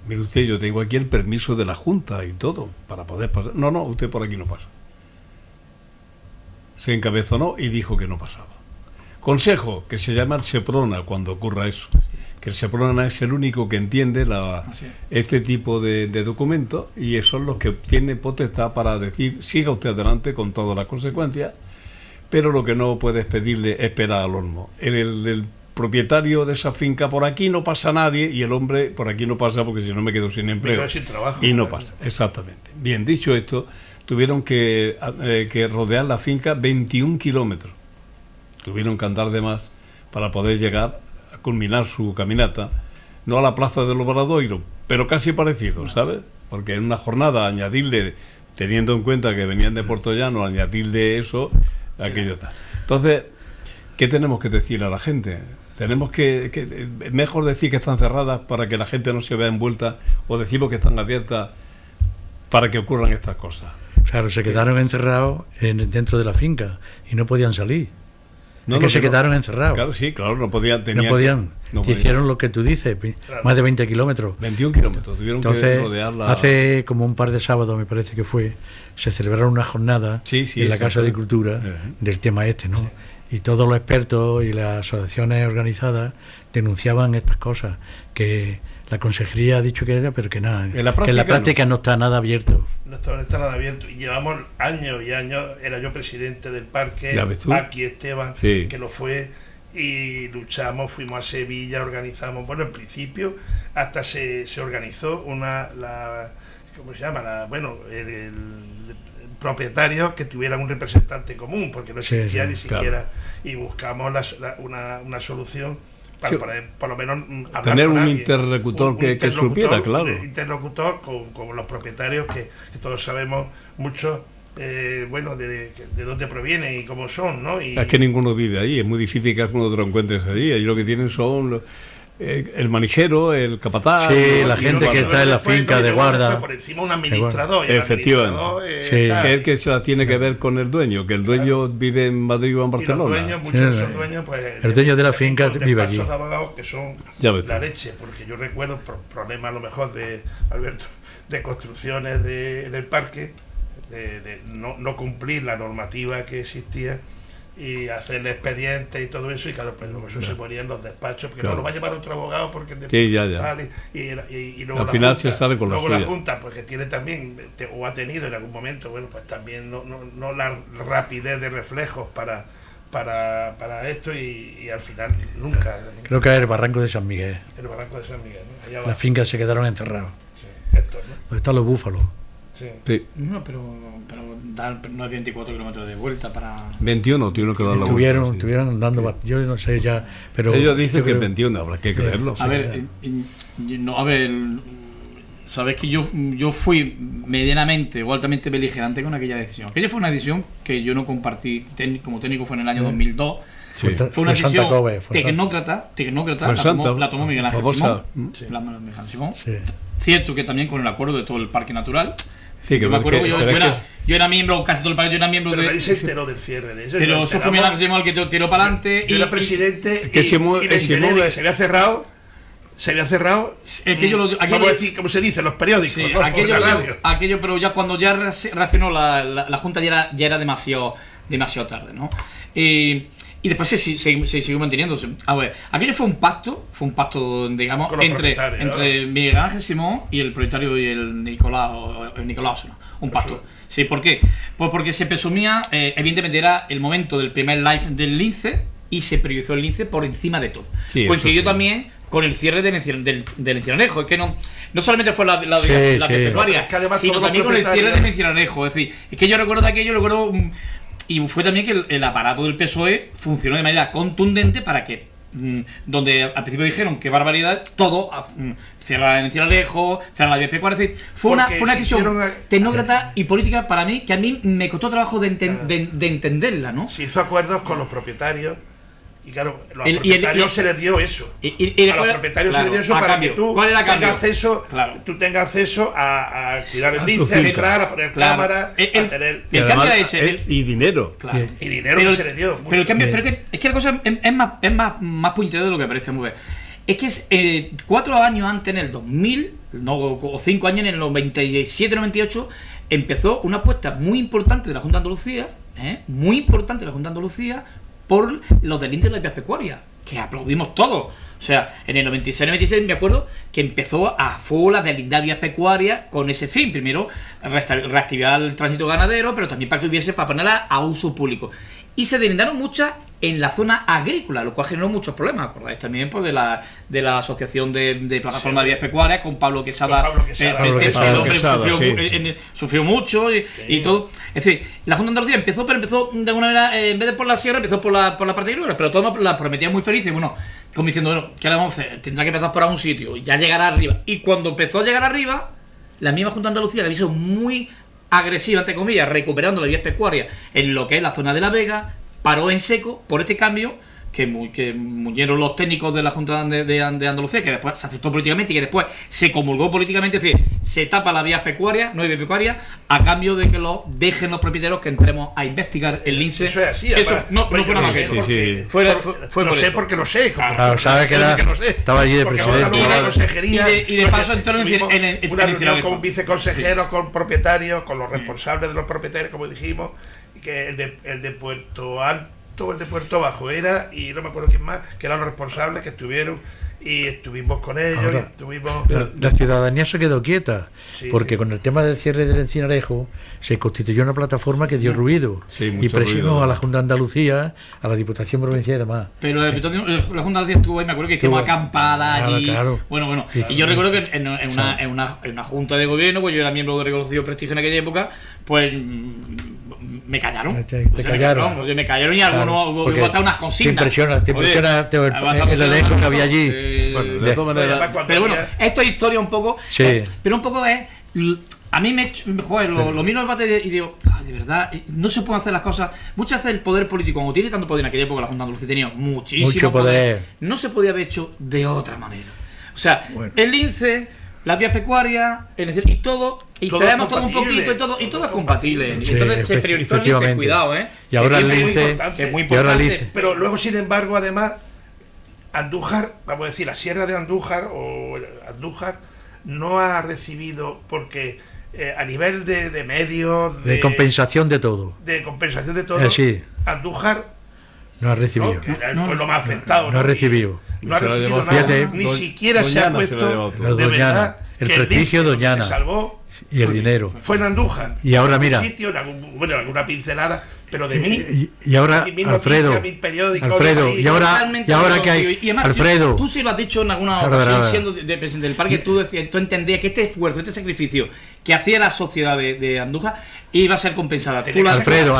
Mire usted, yo tengo aquí el permiso de la Junta y todo para poder pasar. No, usted por aquí no pasa. Se encabezonó y dijo que no pasaba. Consejo, que se llama el Seprona cuando ocurra eso, que el Seprona es el único que entiende este tipo de documentos, y son los que tienen potestad para decir, siga usted adelante con todas las consecuencias, pero lo que no puede es pedirle esperar al olmo. El propietario de esa finca, por aquí no pasa nadie, y el hombre, por aquí no pasa porque si no me quedo sin empleo, sin trabajo, y no pasa, exactamente. Bien, dicho esto, tuvieron que rodear la finca 21 kilómetros, tuvieron que andar de más para poder llegar a culminar su caminata, no a la plaza de los Obradoiros, pero casi parecido, ¿sabes? Porque en una jornada añadirle, teniendo en cuenta que venían de Puerto Llano, añadirle eso, aquello tal. Entonces, ¿qué tenemos que decir a la gente? Tenemos que mejor decir que están cerradas para que la gente no se vea envuelta, o decimos que están abiertas para que ocurran estas cosas. Claro, se quedaron encerrados dentro de la finca y no podían salir. Se quedaron encerrados. Claro, sí, claro, no podían. Hicieron lo que tú dices, claro. Más de 20 kilómetros. 21 kilómetros, tuvieron que rodearla. Hace como un par de sábados, me parece que fue, se celebraron una jornada en la Casa de Cultura del tema ¿no? Sí. Y todos los expertos y las asociaciones organizadas denunciaban estas cosas, que la consejería ha dicho que era, pero que nada, que en la práctica no está nada abierto. No está nada abierto, y llevamos años y años. Era yo presidente del parque, aquí Esteban, que lo fue, y luchamos, fuimos a Sevilla, organizamos, bueno, en principio hasta se organizó ¿cómo se llama? El propietarios que tuvieran un representante común, porque no existía ni siquiera, y buscamos una solución para poder, por lo menos, tener un interlocutor que supiera, claro. Interlocutor con los propietarios que todos sabemos mucho, de dónde provienen y cómo son, ¿no? Es que ninguno vive ahí, es muy difícil que alguno te lo encuentres allí. Allí lo que tienen son el manijero, el capataz, la gente que está en la finca de guarda, por encima un administrador, efectivamente, que es el que se la tiene que ver con el dueño, que el dueño vive en Madrid o en Barcelona, y muchos de esos dueños, pues, el dueño de la finca vive allí, de abogados que son la leche, porque yo recuerdo problemas a lo mejor de Alberto, de construcciones en el parque, de no cumplir la normativa que existía y hacerle expedientes y todo eso, y claro, pues luego eso se ponía en los despachos, porque no lo va a llevar otro abogado porque ya. Y luego al final Junta, se sale con la suya. la Junta, pues que tiene también, o ha tenido en algún momento, bueno, pues también no la rapidez de reflejos para esto, y al final nunca. Creo que es el Barranco de San Miguel. El Barranco de San Miguel, ¿no? Allá Las fincas se quedaron enterradas. Sí, Héctor, ¿no? Donde están los búfalos. Sí. No, pero no hay 24 kilómetros de vuelta para... 21 tiene que dar la vuelta. Estuvieron dando... Yo no sé ya, pero... Ellos dicen que 21, habrá que creerlo. A ver, sabes que yo fui medianamente o altamente beligerante con aquella decisión. Aquella fue una decisión que yo no compartí como técnico, fue en el año 2002. Sí. Fue una decisión tecnócrata, la tomó Miguel Ángel Simón. Miguel Ángel Simón. Sí. Cierto que también con el acuerdo de todo el Parque Natural. Sí, que yo me acuerdo que yo era miembro, casi todo el parque, yo era miembro pero de... Pero se enteró del cierre de eso. Pero eso fue Miguel Ángel Simón el que tiró para adelante. Yo era presidente que se había cerrado. Vamos a decir, como se dice, los periódicos, sí, ¿no? aquello, pero ya cuando ya reaccionó la Junta ya era demasiado tarde, ¿no? Y después se siguió manteniendo. A ver, aquello fue un pacto, digamos, entre Miguel Ángel Simón y el propietario y el Nicolás Osuna. Un pacto. Sí, ¿por qué? Pues porque se presumía, evidentemente era el momento del primer live del Lince y se priorizó el Lince por encima de todo. Sí, coincidió también con el cierre del Encinarejo. Es que no solamente fue la pecuaria, sino también con el cierre del Encinarejo. Es decir, es que yo recuerdo y fue también que el aparato del PSOE funcionó de manera contundente para que, donde al principio dijeron que barbaridad, todo, cierra el Encinarejo, cierra la vía pecuaria. Es decir, fue una decisión tecnócrata y política para mí, que a mí me costó trabajo de entenderla, ¿no? Se hizo acuerdos con los propietarios. Y claro, a los propietarios se les dio eso. A los propietarios se les dio eso para que tú tengas acceso a cuidar el lince, a entrar, a poner cámaras, a tener... Y además, y dinero. Claro. Y dinero que se les dio. Pero el cambio, es que la cosa es más puñetera de lo que parece mover. Es que 4 años antes, en el 2000, o 5 años, en el 97-98, empezó una apuesta muy importante de la Junta de Andalucía, por los delitos de las vías pecuarias, que aplaudimos todos. O sea, en el 96-96 me acuerdo que empezó a full a delindar vías pecuarias con ese fin. Primero, reactivar el tránsito ganadero, pero también para ponerla a uso público. Y se delindaron muchas en la zona agrícola, lo cual generó muchos problemas. Acordáis también pues, de la asociación de plataforma de vías pecuarias con Pablo Quesada. Sufrió mucho y todo. Es decir, la Junta de Andalucía empezó de alguna manera, en vez de por la sierra, empezó por la parte agrícola, pero todos la prometían muy felices. Bueno, como diciendo, bueno, ¿qué le vamos a hacer? Tendrá que empezar por algún sitio, ya llegará arriba. Y cuando empezó a llegar arriba, la misma Junta de Andalucía la hizo muy agresiva, entre comillas, recuperando las vías pecuarias en lo que es la zona de La Vega, paró en seco por este cambio que murieron los técnicos de la Junta de Andalucía, que después se aceptó políticamente y que después se comulgó políticamente. Es decir, se tapa las vías pecuarias, no hay vías pecuarias, a cambio de que dejen los propietarios que entremos a investigar el lince. Eso es así. Eso no fue nada más que eso. Fue lo sé porque lo sé. Claro, sabes que estaba allí de presidente. Y de paso entró en una reunión con viceconsejeros, con propietarios, con los responsables de los propietarios, como dijimos, que el de Puerto Alto, el de Puerto Bajo era, y no me acuerdo quién más, que eran los responsables que estuvieron, y estuvimos con ellos. Ahora, la ciudadanía se quedó quieta, porque con el tema del cierre del Encinarejo se constituyó una plataforma que dio ruido, y presionó a la Junta de Andalucía, a la Diputación Provincial y demás. Pero la Junta de Andalucía estuvo ahí, me acuerdo que hicimos acampada allí. Claro. Bueno, y yo recuerdo que en una junta de gobierno, pues yo era miembro de reconocido prestigio en aquella época, pues me callaron. Me callaron y algunos hubo hasta unas consignas. Te impresiona el elenco que había allí. Pero bueno, esto es historia un poco. Pero un poco es. A mí lo miro el debate y digo, de verdad, no se pueden hacer las cosas. Muchas veces el poder político, como tiene tanto poder en aquella época, la Junta de Andalucía tenía mucho poder, no se podía haber hecho de otra manera. O sea, el lince, las vías pecuarias, y todo, y cedemos todo un poquito, y todo es compatible. Entonces se priorizó el lince, cuidado, y ahora el lince, que es muy importante. Pero luego, sin embargo, además, Andújar, vamos a decir, la Sierra de Andújar, o Andújar, no ha recibido, porque a nivel de medios, de compensación de todo. De compensación de todo. Sí. Andújar no ha recibido. ¿no? Que era el pueblo más afectado. No ha recibido. No ha recibido nada. Fíjate, ni siquiera se ha puesto de Doñana, verdad el que prestigio Doñana se salvó y el dinero. fue en Andújar. Y ahora mira. Sitio, en alguna pincelada, pero de mí. Y ahora Alfredo, y ahora que hay y además, Alfredo, tú sí lo has dicho en alguna ocasión siendo de presidente del parque, tú entendías que este esfuerzo, este sacrificio que hacía la sociedad de Andújar iba a ser compensada. Alfredo,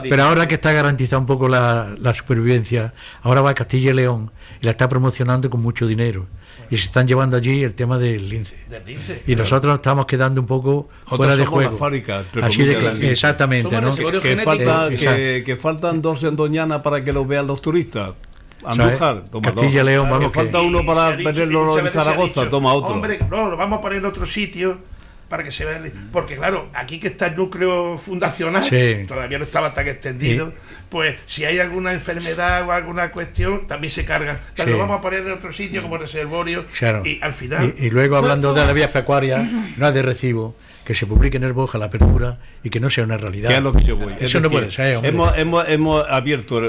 pero ahora que está garantizada un poco la supervivencia, ahora va a Castilla y León y la está promocionando con mucho dinero. Y se están llevando allí el tema del lince. Y nosotros estamos quedando un poco fuera de juego. La fábrica, así de que, exactamente, ¿no? Que faltan 2 en Doñana para que los vean los turistas. Andújar, toma Castilla y León, vamos. Que falta uno para verlo en Zaragoza, toma otro. Hombre, no, lo vamos a poner en otro sitio para que se vea. Porque claro, aquí que está el núcleo fundacional, todavía no estaba tan extendido, pues si hay alguna enfermedad o alguna cuestión, también se carga. Lo vamos a poner en otro sitio como reservorio, y al final... Y luego, hablando de la vía pecuaria, no es de recibo que se publique en el Boja la apertura y que no sea una realidad. Que es lo que yo voy. Eso no puede ser, hombre. Hemos abierto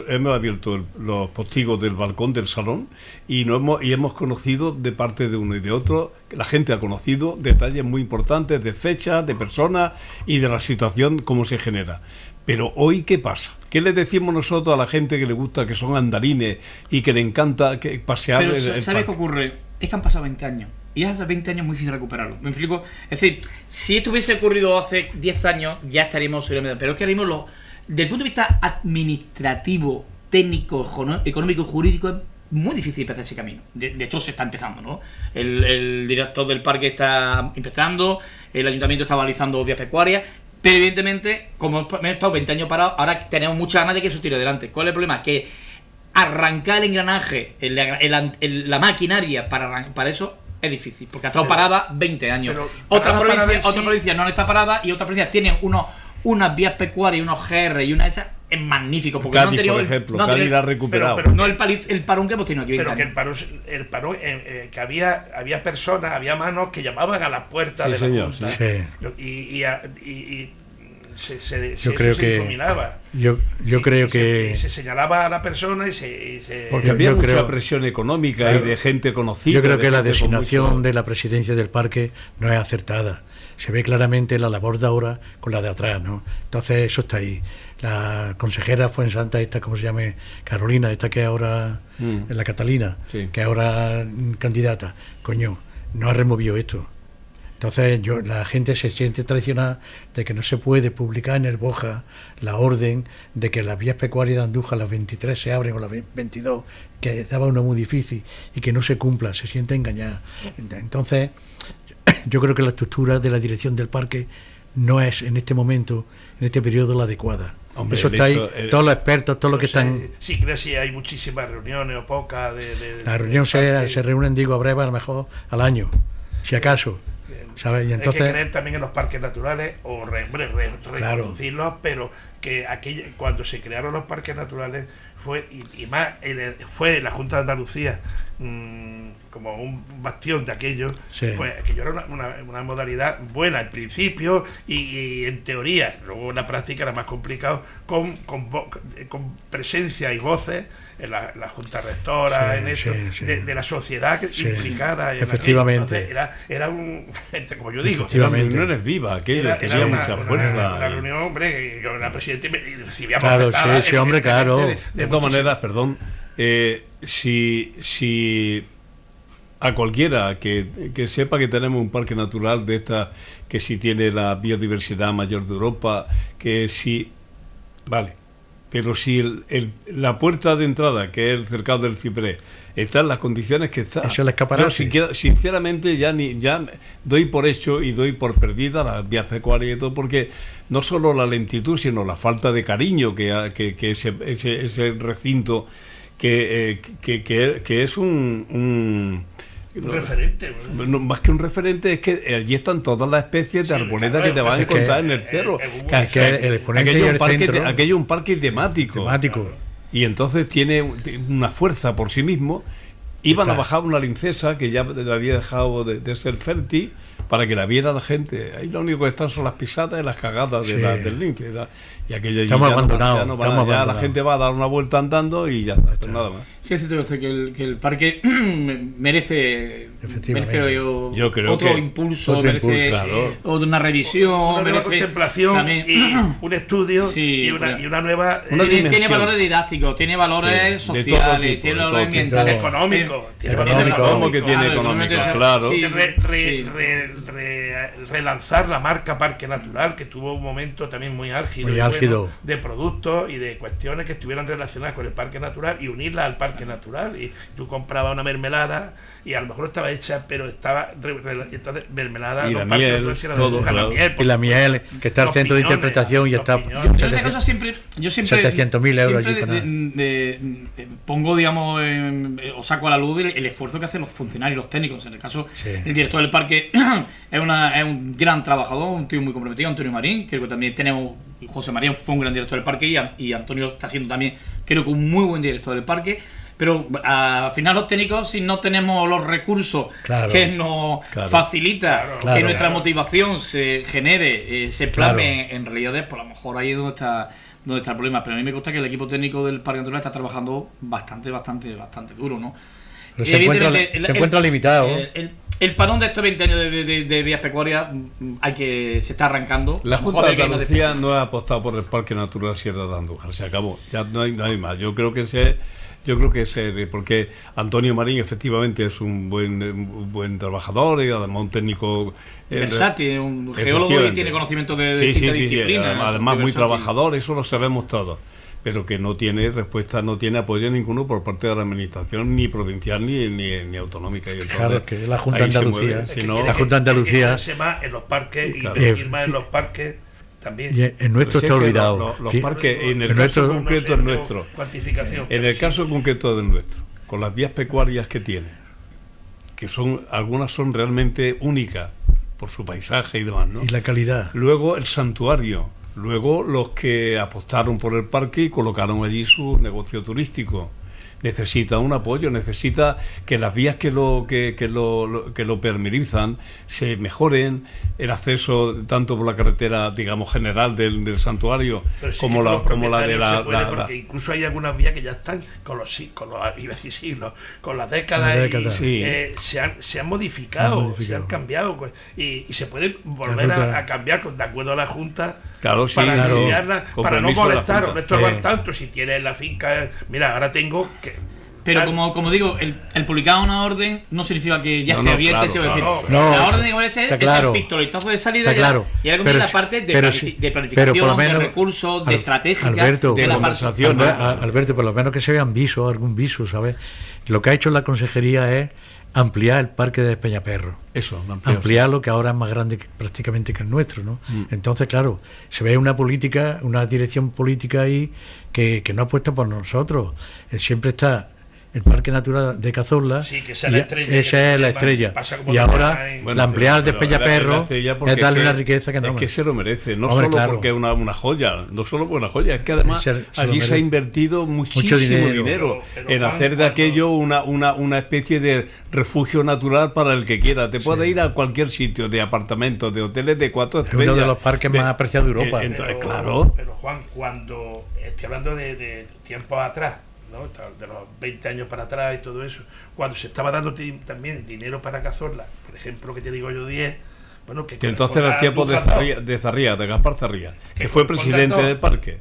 los postigos del balcón del salón y hemos conocido de parte de uno y de otro, la gente ha conocido detalles muy importantes de fechas, de personas y de la situación, cómo se genera. Pero hoy, ¿qué pasa? ¿Qué le decimos nosotros a la gente que le gusta, que son andarines y que le encanta pasear? Pero ¿sabes qué ocurre? Es que han pasado 20 años. Y hace 20 años es muy difícil recuperarlo. ¿Me explico? Es decir, si esto hubiese ocurrido hace 10 años, ya estaríamos seguramente. Pero es que ahora mismo, desde el punto de vista administrativo, técnico, económico y jurídico, es muy difícil empezar ese camino. De hecho, se está empezando, ¿no? El director del parque está empezando, el ayuntamiento está balizando vías pecuarias. Pero evidentemente, como hemos estado 20 años parados, ahora tenemos muchas ganas de que eso tire adelante. ¿Cuál es el problema? Que arrancar el engranaje, la maquinaria para eso es difícil, porque ha estado parada 20 años. Otra provincia no está parada y otras provincias tienen unas vías pecuarias y unos GR y una de esas es magnífico. Porque Cádiz, por ejemplo, Cádiz la ha recuperado. Pero no el parón que hemos tenido aquí. Pero que el parón que había personas, había manos que llamaban a las puertas de la Junta. Yo creo que se señalaba a la persona y se porque había mucha presión económica y de gente conocida. Yo creo que la designación de la presidencia del parque no es acertada. Se ve claramente la labor de ahora con la de atrás, ¿no? Entonces eso está ahí. La consejera Fuensanta, esta, ¿cómo se llama? Carolina, esta que ahora es la Catalina, que ahora candidata, coño, no ha removido esto. Entonces la gente se siente traicionada de que no se puede publicar en el Boja la orden de que las vías pecuarias de Andújar las 23 se abren o las 22, que daba una muy difícil y que no se cumpla, se siente engañada. Entonces yo creo que la estructura de la dirección del parque no es en este momento, en este periodo, la adecuada. Hombre, eso está ahí, todos los expertos, todos los que están... Sí, creo que hay muchísimas reuniones o pocas. La reunión se reúnen, digo, a breve, a lo mejor al año, si acaso. ¿Sabes? Y entonces, hay que creer también en los parques naturales o reconducirlos, pero que cuando se crearon los parques naturales fue fue la Junta de Andalucía como un bastión de aquello, pues aquello era una modalidad buena al principio y en teoría, luego en la práctica era más complicado, con presencia y voces en la Junta Rectora, de la sociedad implicada. Efectivamente. Entonces era un, como yo digo, era reuniones vivas, aquello tenía mucha fuerza. La reunión, hombre, con la presidenta recibíamos claro, sí, hombre, claro. De todas maneras, perdón, si a cualquiera que sepa que tenemos un parque natural de esta, que si tiene la biodiversidad mayor de Europa, que si... Vale. Pero si la puerta de entrada, que es el cercado del Ciprés, está en las condiciones que está, eso es el escaparate. Yo sinceramente ya doy por hecho y doy por perdida las vías pecuarias y todo, porque no solo la lentitud, sino la falta de cariño que ese recinto que es un referente. No, más que un referente, es que allí están todas las especies de arboledas que te van a encontrar en el cerro. Aquello es un parque temático. Y entonces tiene una fuerza por sí mismo. Iban a bajar una lincesa que ya había dejado de ser fértil, para que la viera la gente. Ahí lo único que están son las pisadas y las cagadas del lince. Y aquello estamos abandonados. Ya la gente va a dar una vuelta andando y ya está, pues nada más. Sí, es cierto que el parque merece yo creo otro impulso, merece una revisión, una nueva contemplación también, y un estudio y una nueva tiene valores didácticos, tiene valores sociales, tiene valores ambientales, económicos, ¿Cómo que tiene económicos? Claro. Relanzar la marca Parque Natural, que tuvo un momento también muy álgido de productos y de cuestiones que estuvieran relacionadas con el Parque Natural y unirla al Parque Natural. Y tú comprabas una mermelada y a lo mejor estaba hecha, pero estaba entonces mermelada y la miel, todo, claro. Y la miel, que está al centro de interpretación y está yo 700.000 euros allí. Pongo, digamos, o saco a la luz el esfuerzo que hacen los funcionarios, los técnicos. En el caso, el director del parque es un gran trabajador, un tío muy comprometido, Antonio Marín. Creo que también tenemos, José María fue un gran director del parque y Antonio está siendo también, creo que un muy buen director del parque. Pero al final los técnicos, si no tenemos los recursos que nos facilita que nuestra motivación se genere, se plasme en realidades, pues a lo mejor ahí es donde está el problema. Pero a mí me consta que el equipo técnico del Parque Natural está trabajando bastante duro, ¿no? Pero se encuentra limitado. El parón de estos 20 años de vías pecuarias se está arrancando. La Junta de Andalucía no ha apostado por el Parque Natural Sierra de Andújar, se acabó, ya no hay más. Yo creo que porque Antonio Marín efectivamente es un buen trabajador y además un técnico versátil, un geólogo y tiene conocimiento de distintas disciplinas. Además muy trabajador, eso lo sabemos todos, pero que no tiene respuesta, no tiene apoyo ninguno por parte de la administración ni provincial ni autonómica. Y entonces, claro, que la Junta de Andalucía, la Junta de Andalucía más en los parques y invertir más en los parques. También. En nuestro está olvidado. Los parques, en el caso concreto es nuestro. En el caso concreto del nuestro, con las vías pecuarias que tiene, que algunas son realmente únicas por su paisaje y demás, ¿no? Y la calidad. Luego el santuario, luego los que apostaron por el parque y colocaron allí su negocio turístico. Necesita un apoyo, necesita que las vías que lo permeabilizan se mejoren, el acceso tanto por la carretera, digamos, general del santuario como la de la porque incluso hay algunas vías que ya están con las décadas se han modificado, se han cambiado y se puede volver a cambiar de acuerdo a la Junta. Claro, sí, para no molestar o no estorbar tanto. Si tienes la finca, mira, ahora tengo que. Pero como digo, el publicar una orden no significa que ya esté abierta. La orden de es el pistoletazo de salida y ahora comienza la parte de planificación, de recursos, de estrategia, de la conversación. Alberto, por lo menos que se vean algún viso, ¿sabes? Lo que ha hecho la consejería es ampliar el parque de Peñaperro. Eso, ampliarlo, que ahora es más grande prácticamente que el nuestro, ¿no? Entonces, claro, se ve una dirección política ahí que no apuesta por nosotros. Siempre está el Parque Natural de Cazorla, que esa es la estrella. Y ahora la ampliar de Peñaperro es darle una riqueza que no. Es que se lo merece, no solo porque es una joya, no solo por una joya, es que además allí se ha invertido muchísimo dinero en hacer de aquello una especie de refugio natural para el que quiera. Te puede ir a cualquier sitio, de apartamentos, de hoteles de 4 estrellas. Uno de los parques más apreciados de Europa. Pero Juan, cuando estoy hablando de tiempos atrás, ¿no? De los 20 años para atrás y todo eso, cuando se estaba dando también dinero para Cazorla, por ejemplo, que te digo yo 10, bueno, que entonces era el tiempo de Gaspar Zarría, que fue presidente del parque.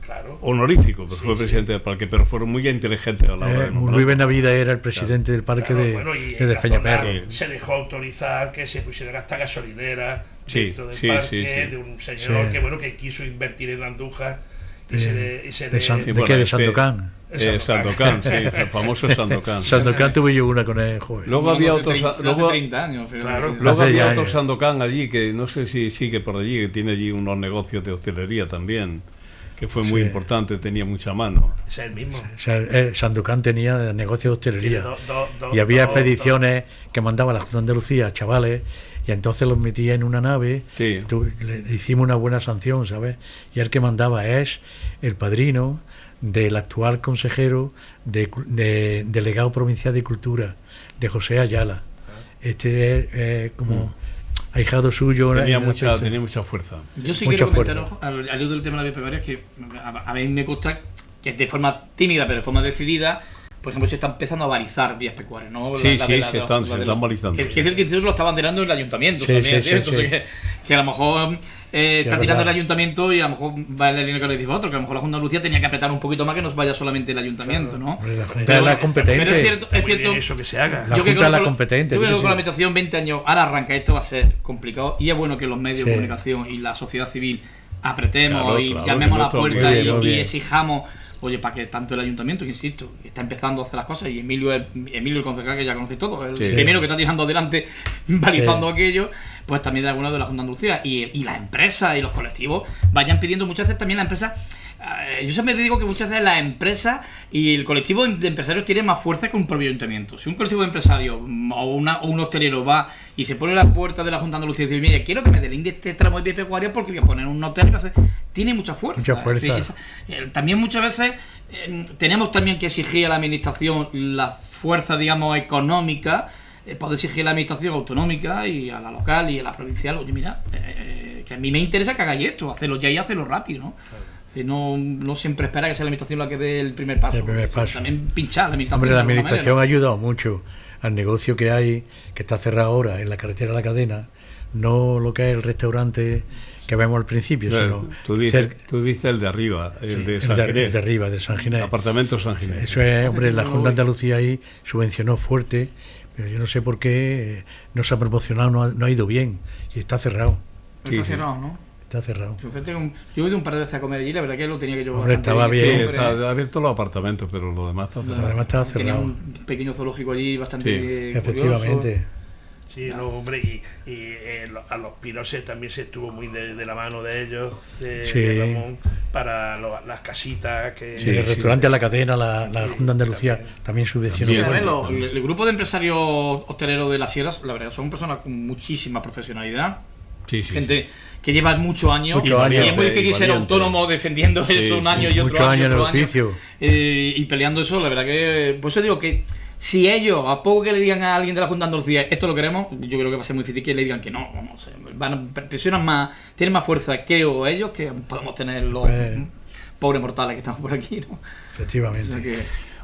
Claro. Honorífico, pero fue presidente del parque, pero fueron muy inteligentes a la hora de Luis Benavida era el presidente del parque de Peñaperro. Se dejó autorizar que se pusieran hasta gasolineras dentro del parque de un señor que quiso invertir en Andújar. ¿De Sandokan? Sandokan, sí, el famoso Sandokan. Sandokan tuve yo una con él, joven. Luego había otro 30 años. Luego había otro Sandokan allí, que no sé si sigue por allí, que tiene allí unos negocios de hostelería también, que fue muy importante, tenía mucha mano. Es el mismo. Sandokan tenía negocios de hostelería. Y había expediciones que mandaba la Junta de Andalucía, chavales, y entonces los metía en una nave. Le hicimos una buena sanción, ¿sabes? Y el que mandaba es el padrino del actual consejero delegado provincial de Cultura, de José Ayala. Este es como ahijado suyo. Tenía mucha fuerza. Yo sí Mucha quiero comentar fuerza. al hilo del tema de la vía pecuaria, que a mí me consta que de forma tímida, pero de forma decidida, por ejemplo, se está empezando a balizar vías pecuarias, ¿no? Sí, se están balizando. Que es el que incluso lo está banderando el ayuntamiento Sí, también, sí, ¿sí? sí, Entonces, sí. que a lo mejor está es tirando el verdad. ayuntamiento y a lo mejor va en la línea que le dice otro, que a lo mejor la Junta de Andalucía tenía que apretar un poquito más, que no vaya solamente el ayuntamiento, ¿no? Hombre, la Junta Pero es la bueno, competente. pero es cierto, Muy bien eso que se haga. La yo creo Junta es la que competente, Yo creo tiene que con la que ser. administración 20 años, ahora arranca, esto va a ser complicado y es bueno que los medios de Sí. comunicación y la sociedad civil apretemos Claro, y claro, llamemos a la que no puerta muy bien, muy y bien. exijamos, oye, para que tanto el ayuntamiento, que insisto, está empezando a hacer las cosas y Emilio, el concejal que ya conocéis todo, el Sí. primero que está tirando adelante, balizando Sí. aquello, pues también de alguna de la Junta de Andalucía y las empresas y los colectivos vayan pidiendo muchas veces también las empresas. Yo siempre digo que muchas veces las empresas y el colectivo de empresarios tiene más fuerza que un propio ayuntamiento. Si un colectivo de empresarios o un hostelero va y se pone a la puerta de la Junta de Andalucía y dice, mira, quiero que me delinde este tramo de vía pecuaria porque voy a poner un hotel, tiene mucha fuerza. Mucha fuerza. Es decir, también muchas veces tenemos también que exigir a la administración la fuerza, digamos, económica, poder exigir a la administración autonómica y a la local y a la provincial, oye, mira, que a mí me interesa que hagáis esto, hacerlo ya y hacerlo rápido, ¿no? No siempre espera que sea la administración la que dé el primer paso. El primer paso. También pinchar la administración. Hombre, la de alguna administración ha manera. ayudado mucho al negocio que hay, que está cerrado ahora en la carretera de la Cadena, no lo que es el restaurante que vemos al principio, sino Tú dices el de arriba, el de San el Ginés, de arriba, de San Ginés. apartamento San Ginés. Eso es, hombre, la Junta de Andalucía ahí subvencionó fuerte, pero yo no sé por qué no se ha promocionado, no ha ido bien y está cerrado, Está cerrado, ¿no? está cerrado. Yo he ido un par de veces a comer allí, la verdad que lo tenía que yo Hombre, bastante estaba bien. Sí, hombre. está abierto los apartamentos, pero lo demás está cerrado. Además estaba Tenía cerrado. un pequeño zoológico allí bastante Sí, curioso. Efectivamente. Sí, no, hombre, a los Piroses también se estuvo muy de la mano de ellos, Sí. de Ramón, para las casitas que... Sí, el restaurante a la Cadena, la Junta de Andalucía también subvencionó Sí, a ver, fuerte. el grupo de empresarios hosteleros de las sierras, la verdad, son personas con muchísima profesionalidad. Sí, sí, Gente que lleva muchos años, Muchos años. y es muy difícil ser Valiente. autónomo defendiendo Sí, eso un sí. año y otro Muchos año, años en el otro año, oficio. y peleando eso, la verdad que... Por eso digo que si ellos, a poco que le digan a alguien de la Junta de Andalucía, esto lo queremos, yo creo que va a ser muy difícil que le digan que no, vamos, presionan más, tienen más fuerza, creo, ellos, que podemos tener los Pues- pobres mortales que estamos por aquí, ¿no? O Efectivamente. sea que...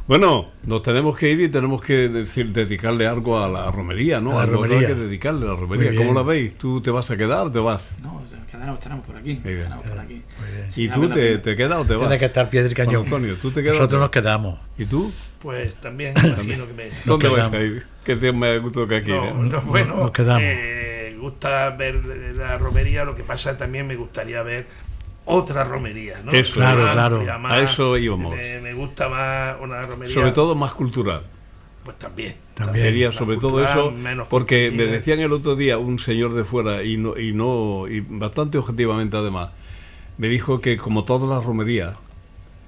Bueno, nos tenemos que ir y tenemos que dedicarle algo a la romería, ¿no? A la Algo romería. hay que dedicarle a la romería. Muy ¿Cómo bien. la veis? ¿Tú te vas a quedar o te vas? No, estaremos por aquí. Muy bien. Estaremos por aquí. Muy bien. ¿Y a tú ver la pena. te quedas o te vas? Tiene que estar pie del cañón. Juan Antonio, ¿tú te quedas? Nosotros nos quedamos. ¿Y tú? Pues también imagino que me... ¿Dónde vais quedamos. a ir? Que sea más gusto que aquí. Bueno, nos quedamos. Gusta ver la romería, lo que pasa también me gustaría ver otra romería, ¿no? Eso, Claro, Más claro. amplia, A eso íbamos. Me gusta más una romería... Sobre todo más cultural. Pues también. También. Sería Más sobre todo cultural, eso, menos porque me consentida. decían el otro día un señor de fuera y bastante objetivamente además, me dijo que como todas las romerías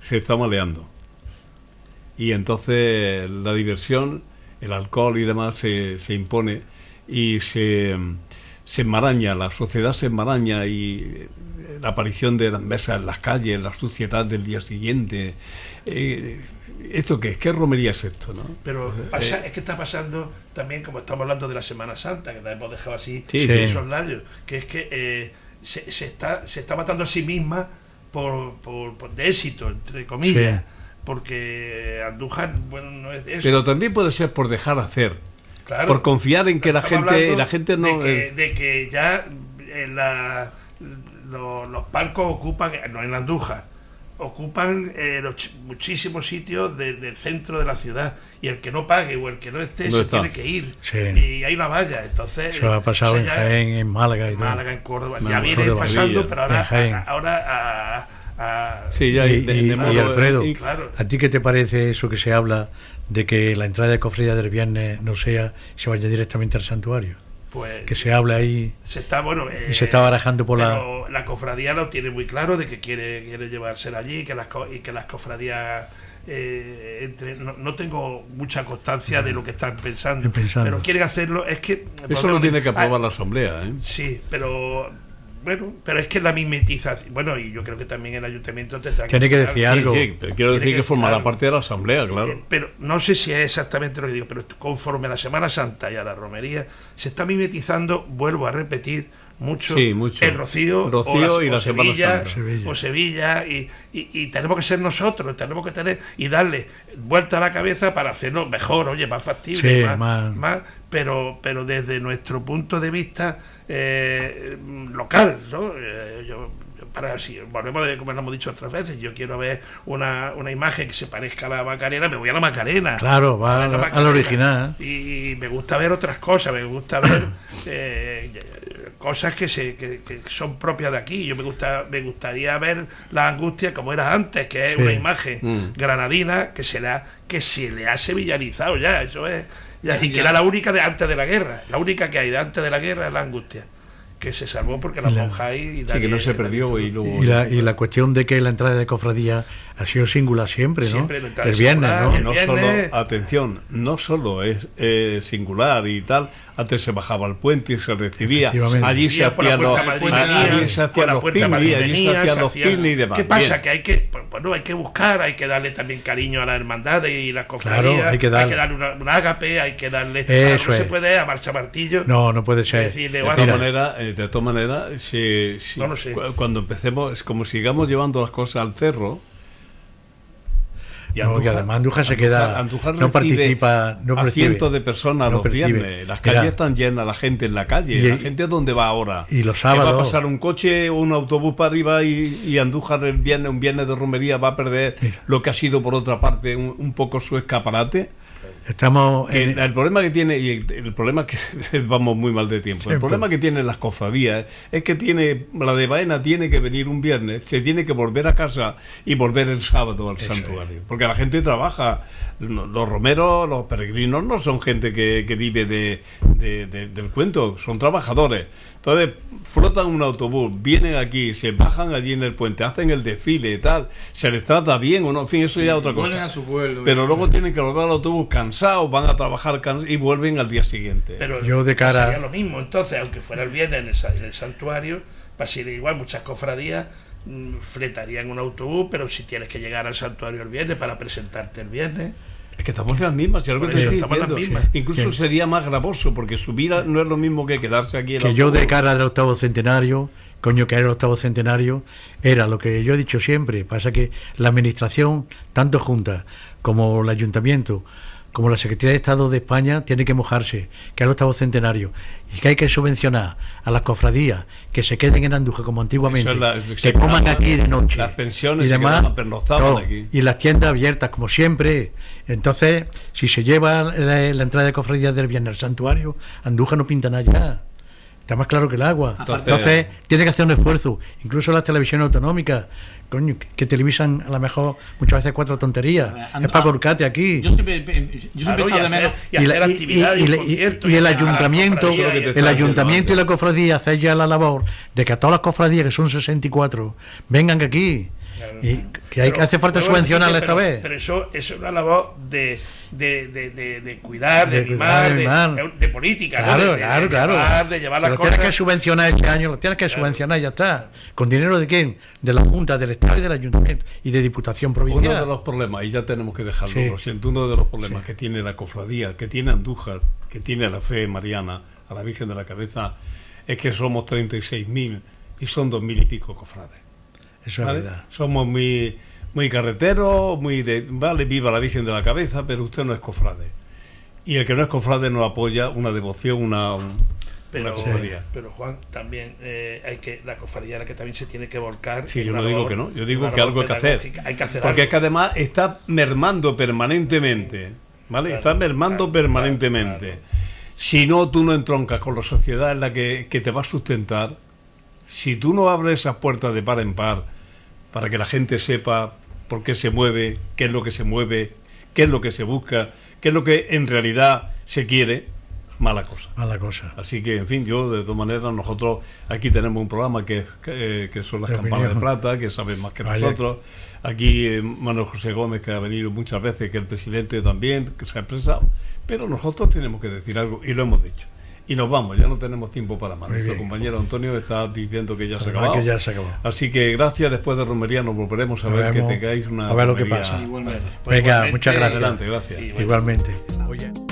se está maleando y entonces la diversión, el alcohol y demás se impone y se enmaraña, la sociedad se enmaraña y la aparición de las mesas en las calles, la suciedad del día siguiente. ¿Esto qué es? ¿Qué romería es esto? ¿No? Pero es que está pasando también, como estamos hablando de la Semana Santa, que la hemos dejado así, Sí, sí. esos layos, que es que se está matando a sí misma de éxito, entre comillas, Sí. porque Andújar, bueno, no es eso. Pero también puede ser por dejar hacer. Claro, por confiar en que la estamos gente hablando no de que ya los palcos ocupan, no en Andújar, ocupan muchísimos sitios del centro de la ciudad, y el que no pague o el que no esté No se está. tiene que ir, Sí. y hay una valla. Entonces Eso ha pasado en ya- Jaén, en Málaga y en todo. Málaga, en Córdoba, No, ya viene Córdoba, pasando, Sevilla. pero En Jaén. ahora Sí, ya Y, de y modo- Alfredo, y- claro. ¿a ti qué te parece eso que se habla de que la entrada de cofradía del viernes no sea, se vaya directamente al santuario? pues Que se habla ahí se está y se está barajando por la... pero la cofradía lo tiene muy claro de que quiere llevársela allí, que las cofradías no tengo mucha constancia de lo que están pensando, Pensando. pero quieren hacerlo. Es que Eso lo tiene que aprobar la asamblea, ¿eh? Sí, pero bueno, pero es que la mimetización, bueno, y yo creo que también el ayuntamiento tendrá tiene que decir algo. Sí, pero quiero decir que formará parte de la asamblea, claro. Pero no sé si es exactamente lo que digo, pero conforme a la Semana Santa y a la romería, se está mimetizando, vuelvo a repetir, mucho el Rocío y la Sevilla, o Sevilla y tenemos que ser nosotros, tenemos que tener y darle vuelta a la cabeza para hacerlo mejor, oye, más factible, sí, más pero desde nuestro punto de vista local, ¿no? Para si volvemos como lo hemos dicho otras veces, yo quiero ver una imagen que se parezca a la Macarena, me voy a la Macarena. Claro, va al original. Y me gusta ver otras cosas, me gusta ver cosas que son propias de aquí. Yo me gustaría ver la Angustia como era antes, que es una imagen granadina que se le ha sevillanizado ya, eso es, y que era la única de antes de la guerra, la única que hay de antes de la guerra es la Angustia, que se salvó porque la monja ahí... Sí, que no se perdió y la cuestión de que la entrada de cofradía ha sido singular siempre, ¿no? Siempre el viernes, ¿no? No solo, atención, no solo es singular y tal, antes se bajaba al puente y se recibía, allí se hacían los picnics y demás. ¿Qué pasa? Que hay que buscar, hay que darle también cariño a las hermandades y las cofradías, claro, hay que darle un ágape, hay que darle... Eso no se puede a marcha martillo. No puede ser. Decirle, de todas maneras, no sé. Cuando empecemos, es como sigamos llevando las cosas al cerro. Y además Andújar se queda, Andújar no participa, no a percibe, cientos de personas los viernes, las calles están llenas, la gente en la calle, la gente ¿dónde va ahora? Y los sábados va a pasar un coche o un autobús para arriba y Andújar un viernes de romería va a perder lo que ha sido por otra parte un poco su escaparate. El problema que tiene, y el problema es que vamos muy mal de tiempo, el problema que tienen las cofradías es que la de Baena tiene que venir un viernes, se tiene que volver a casa y volver el sábado al santuario, porque la gente trabaja, los romeros, los peregrinos no son gente que vive del cuento, son trabajadores. Entonces flotan un autobús, vienen aquí, se bajan allí en el puente, hacen el desfile y tal, se les trata bien o no, en fin, eso ya es otra cosa. A su pueblo, pero luego tienen que volver al autobús cansados, van a trabajar cansados y vuelven al día siguiente. Pero yo de cara sería lo mismo, entonces, aunque fuera el viernes en el santuario, pasaría igual, muchas cofradías fletarían un autobús, pero si tienes que llegar al santuario el viernes para presentarte el viernes... Es que estamos en las mismas, si algo te estoy diciendo. Incluso sería más gravoso, porque subir no es lo mismo que quedarse aquí en que yo de cara al octavo centenario, que era el octavo centenario, era lo que yo he dicho siempre. Pasa que la administración, tanto Junta como el Ayuntamiento, como la Secretaría de Estado de España, tiene que mojarse, que es el octavo centenario, y que hay que subvencionar a las cofradías que se queden en Andújar como antiguamente, que coman aquí de noche, las pensiones y demás, aquí. Y las tiendas abiertas como siempre. Entonces, si se lleva la entrada de cofradías del viernes al santuario, Andújar no pinta nada ya. Está más claro que el agua. Entonces tiene que hacer un esfuerzo. Incluso las televisiones autonómicas, coño, que televisan a lo mejor muchas veces 4 tonterías. Es para volcarte aquí. Yo siempre he echado de menos. Y el ayuntamiento, y la cofradía hace ya la labor de que a todas las cofradías, que son 64, vengan aquí. Y que hace falta subvencionarla esta vez. Pero eso es una labor de cuidar, de mimar, de política, claro. De llevar las lo cosas. Tienes que subvencionar este año, lo tienes que subvencionar y ya está. ¿Con dinero de quién? De la Junta, del Estado y del Ayuntamiento y de Diputación Provincial. Uno de los problemas, y ya tenemos que dejarlo, lo siento, uno de los problemas que tiene la cofradía, que tiene Andújar, que tiene la fe mariana, a la Virgen de la Cabeza, es que somos 36.000 y son 2.000 y pico cofrades. Eso es verdad. Somos muy carreteros, vale, viva la Virgen de la Cabeza, pero usted no es cofrade. Y el que no es cofrade no apoya una devoción, una cofradía. Pero Juan, también la cofradía la que también se tiene que volcar. Sí, yo no digo que no, yo digo que algo hay que hacer. Porque es que además está mermando permanentemente, ¿vale? Está mermando permanentemente. Claro. Si no, tú no entroncas con la sociedad en la que te va a sustentar. Si tú no abres esas puertas de par en par para que la gente sepa por qué se mueve, qué es lo que se mueve, qué es lo que se busca, qué es lo que en realidad se quiere, mala cosa. Así que, en fin, yo de todas maneras, nosotros aquí tenemos un programa que son las campanas de plata, que saben más que nosotros. Aquí Manuel José Gómez, que ha venido muchas veces, que el presidente también, que se ha expresado. Pero nosotros tenemos que decir algo, y lo hemos dicho. Y nos vamos, ya no tenemos tiempo para más. Muy Nuestro bien. compañero Antonio está diciendo que ya se ha Además acabado. que ya se acabó. Así que gracias, después de romería nos volveremos a Nos ver, que vemos, tengáis una a ver lo que romería. pasa. Igualmente. Venga, muchas gracias. Adelante, gracias. Igualmente. Oye.